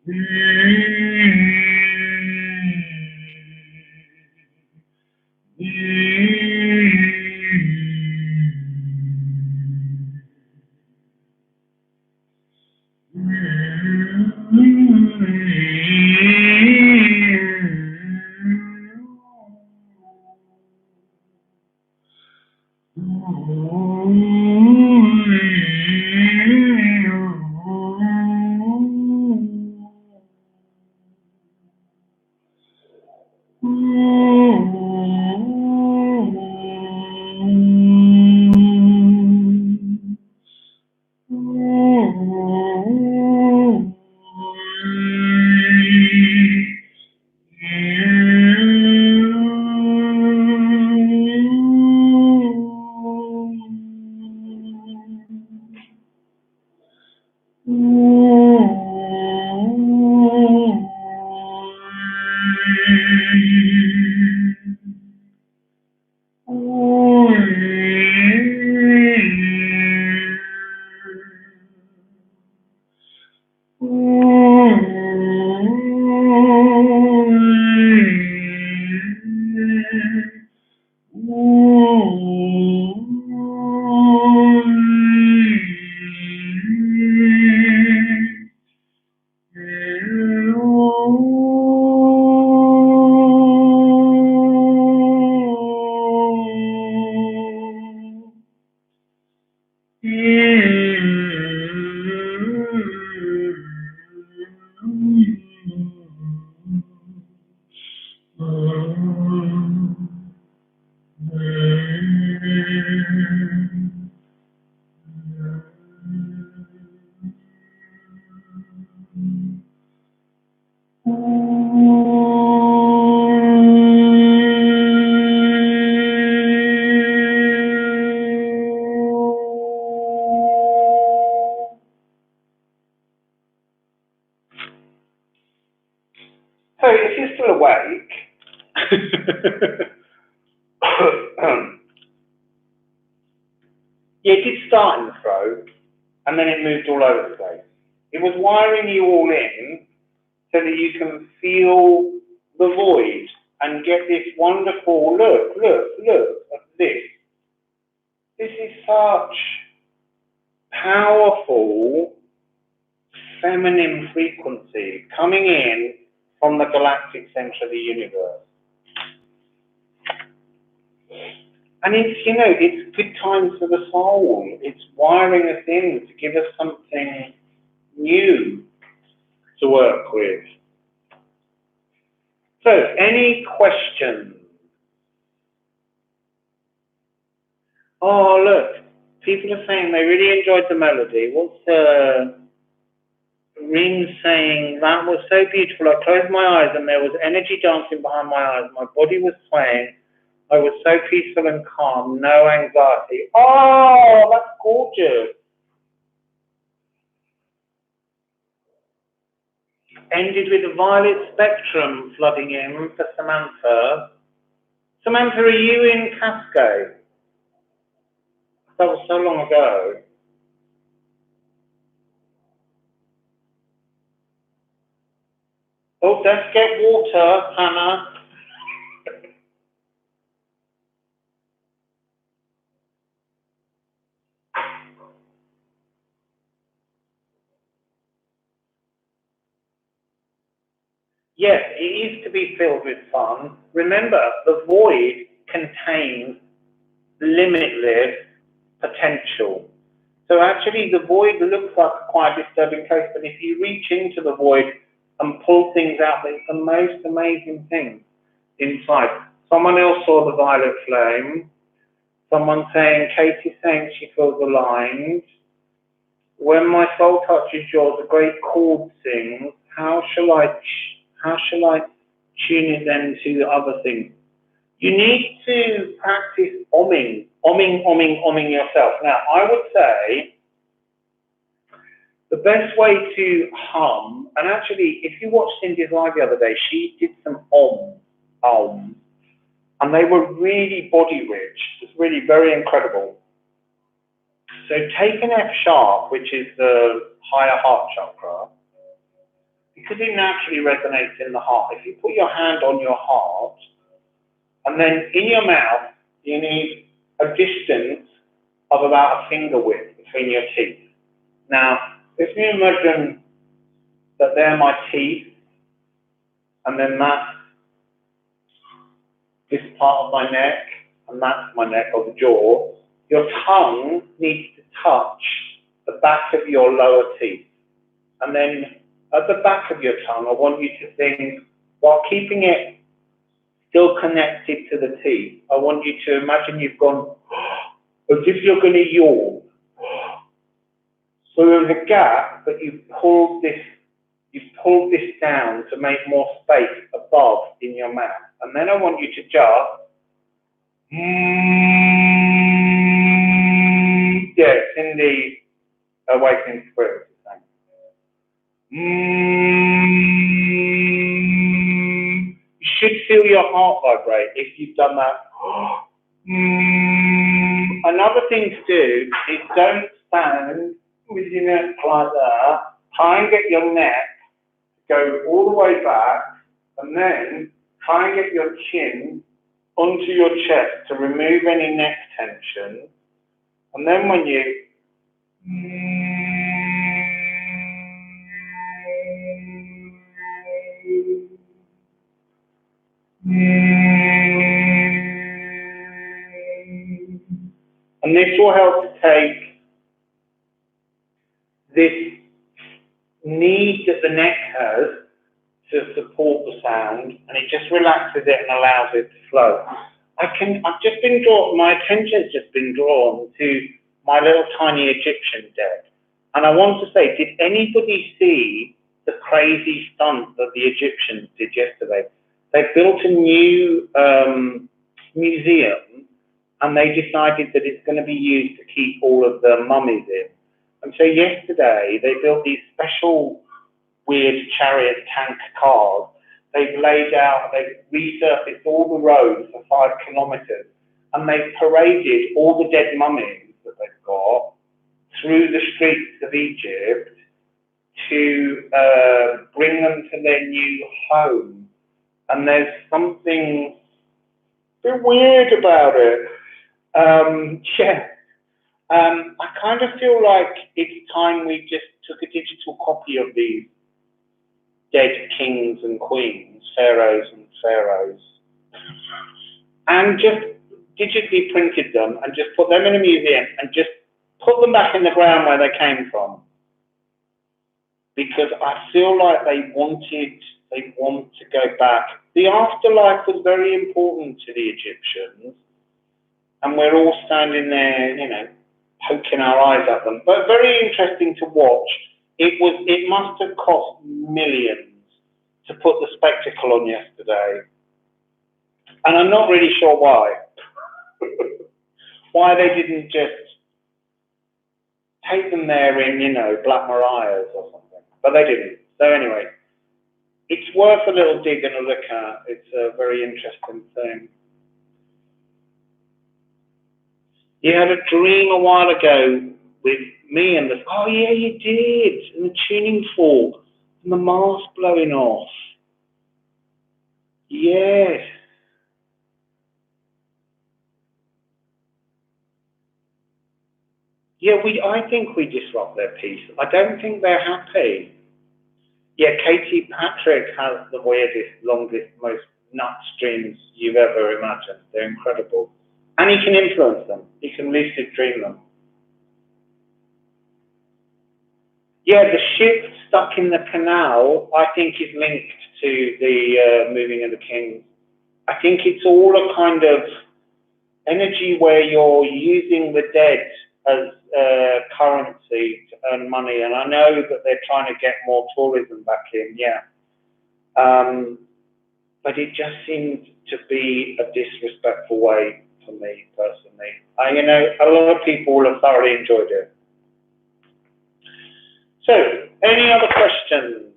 So if you're still awake, yeah, it did start in the throat, and then it moved all over the place. It was wiring you all in so that you can feel the void and get this wonderful look at this. This is such powerful feminine frequency coming in from the galactic center of the universe. And it's, you know, it's good times for the soul. It's wiring us in to give us something new to work with. So, any questions? Oh, look, people are saying they really enjoyed the melody. What's Ring saying, that was so beautiful. I closed my eyes and there was energy dancing behind my eyes. My body was swaying. I was so peaceful and calm, no anxiety. Oh, that's gorgeous. Ended with a violet spectrum flooding in for Samantha. Samantha, are you in Cascade? That was so long ago. Oh, let's get water, Hannah. Yes, it is to be filled with fun. Remember, the void contains limitless potential. So actually the void looks like quite a disturbing place, but if you reach into the void and pull things out, it's the most amazing thing inside. Someone else saw the violet flame. Someone saying, Katie's saying she feels aligned. When my soul touches yours, a great chord sings. How shall I tune it then to the other things? You need to practice omming yourself. Now, I would say the best way to hum, and actually, if you watched Cindy's live the other day, she did some om, and they were really body rich. It's really very incredible. So take an F sharp, which is the higher heart chakra, because it naturally resonates in the heart. If you put your hand on your heart, and then in your mouth, you need a distance of about a finger width between your teeth. Now, if you imagine that they're my teeth, and then that's this part of my neck, and that's my neck or the jaw, your tongue needs to touch the back of your lower teeth. And then at the back of your tongue, I want you to think, while keeping it still connected to the teeth, I want you to imagine you've gone as if you're going to yawn. So there's a gap, but you've pulled this down to make more space above in your mouth. And then I want you to just, yes, in the awakening spirit. You should feel your heart vibrate if you've done that. Another thing to do is don't stand with your neck like that. Try and get your neck to go all the way back, and then try and get your chin onto your chest to remove any neck tension. And then when you and this will help to take this need that the neck has to support the sound, and it just relaxes it and allows it to flow. I've just been drawn, my attention's just been drawn to my little tiny Egyptian deck. And I want to say, did anybody see the crazy stunt that the Egyptians did yesterday? They built a new museum, and they decided that it's going to be used to keep all of the mummies in. And so yesterday, they built these special weird chariot tank cars. They've laid out, they've resurfaced all the roads for 5 kilometers, and they've paraded all the dead mummies that they've got through the streets of Egypt to bring them to their new home. And there's something a bit weird about it. I kind of feel like it's time we just took a digital copy of these dead kings and queens, pharaohs, and just digitally printed them and just put them in a museum and just put them back in the ground where they came from. Because I feel like they want to go back. The afterlife was very important to the Egyptians, and we're all standing there, you know, poking our eyes at them. But very interesting to watch. It must have cost millions to put the spectacle on yesterday. And I'm not really sure why. Why they didn't just take them there in, you know, Black Mariahs or something. But they didn't. So anyway, it's worth a little dig and a look at. It's a very interesting thing. You had a dream a while ago with me and the, oh yeah, you did, and the tuning fork and the mask blowing off. Yes. Yeah, I think we disrupt their peace. I don't think they're happy. Yeah, Katie Patrick has the weirdest, longest, most nuts dreams you've ever imagined. They're incredible. And he can influence them. He can lucid dream them. Yeah, the ship stuck in the canal, I think, is linked to the moving of the kings. I think it's all a kind of energy where you're using the dead as currency to earn money. And I know that they're trying to get more tourism back in, yeah. But it just seemed to be a disrespectful way for me, personally. You know, a lot of people will have thoroughly enjoyed it. So, any other questions?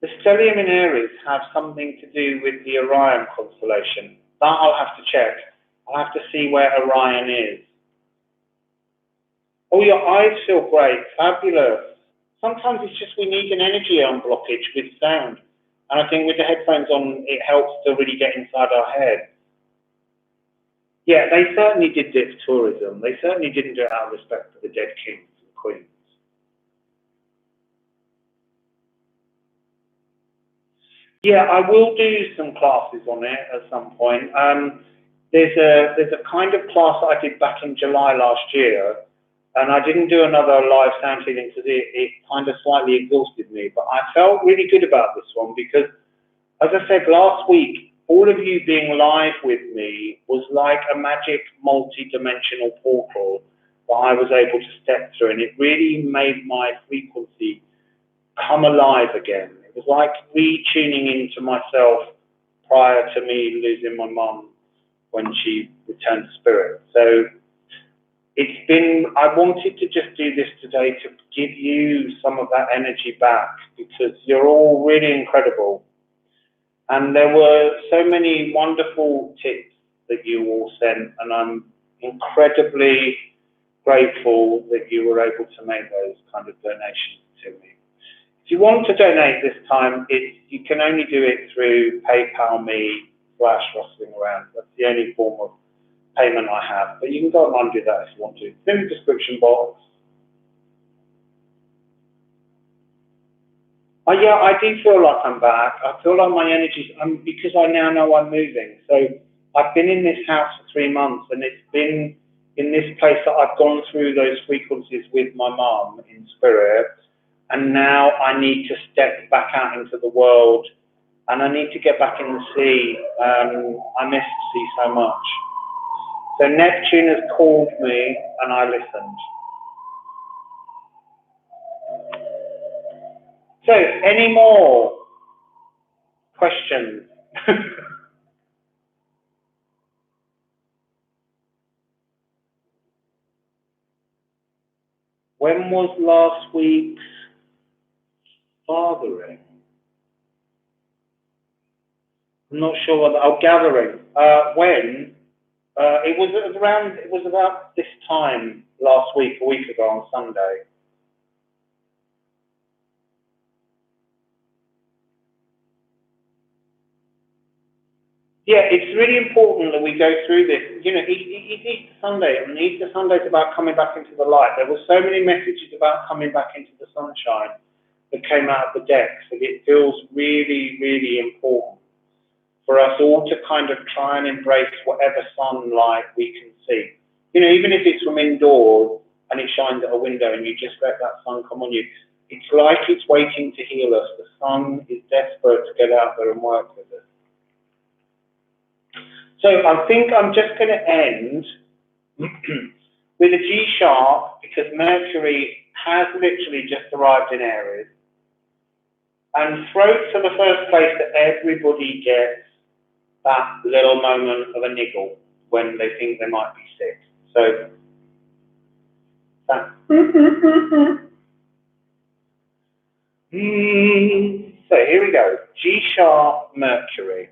The stellium in Aries have something to do with the Orion constellation. That I'll have to check. I'll have to see where Orion is. Oh, your eyes feel great, fabulous. Sometimes it's just we need an energy unblockage with sound. And I think with the headphones on, it helps to really get inside our head. Yeah, they certainly did it for tourism. They certainly didn't do it out of respect for the dead kings and queens. Yeah, I will do some classes on it at some point. There's a kind of class that I did back in July last year, and I didn't do another live sound healing because it kind of slightly exhausted me. But I felt really good about this one because, as I said last week, all of you being live with me was like a magic multi-dimensional portal that I was able to step through, and it really made my frequency come alive again. It was like retuning into myself prior to me losing my mum when she returned to spirit. So it's been, I wanted to just do this today to give you some of that energy back because you're all really incredible. And there were so many wonderful tips that you all sent, and I'm incredibly grateful that you were able to make those kind of donations to me. If you want to donate this time, you can only do it through PayPal me/rustling around. That's the only form of payment I have. But you can go online and do that if you want to. It's in the description box. Yeah, I do feel like I'm back. I feel like my energy's, because I now know I'm moving. So I've been in this house for 3 months, and it's been in this place that I've gone through those frequencies with my mum in spirit. And now I need to step back out into the world, and I need to get back in the sea. I miss the sea so much. So Neptune has called me, and I listened. So, any more questions? When was last week's fathering? I'm not sure what. Gathering. When? It was about this time last week, a week ago on Sunday. Yeah, it's really important that we go through this. You know, it's Easter Sunday, and Easter Sunday is about coming back into the light. There were so many messages about coming back into the sunshine that came out of the decks, and it feels really, really important for us all to kind of try and embrace whatever sunlight we can see. You know, even if it's from indoors and it shines at a window and you just let that sun come on you, it's like it's waiting to heal us. The sun is desperate to get out there and work with us. So I think I'm just going to end with a G sharp because Mercury has literally just arrived in Aries. And throats are the first place that everybody gets that little moment of a niggle when they think they might be sick. So that. So here we go. G sharp Mercury.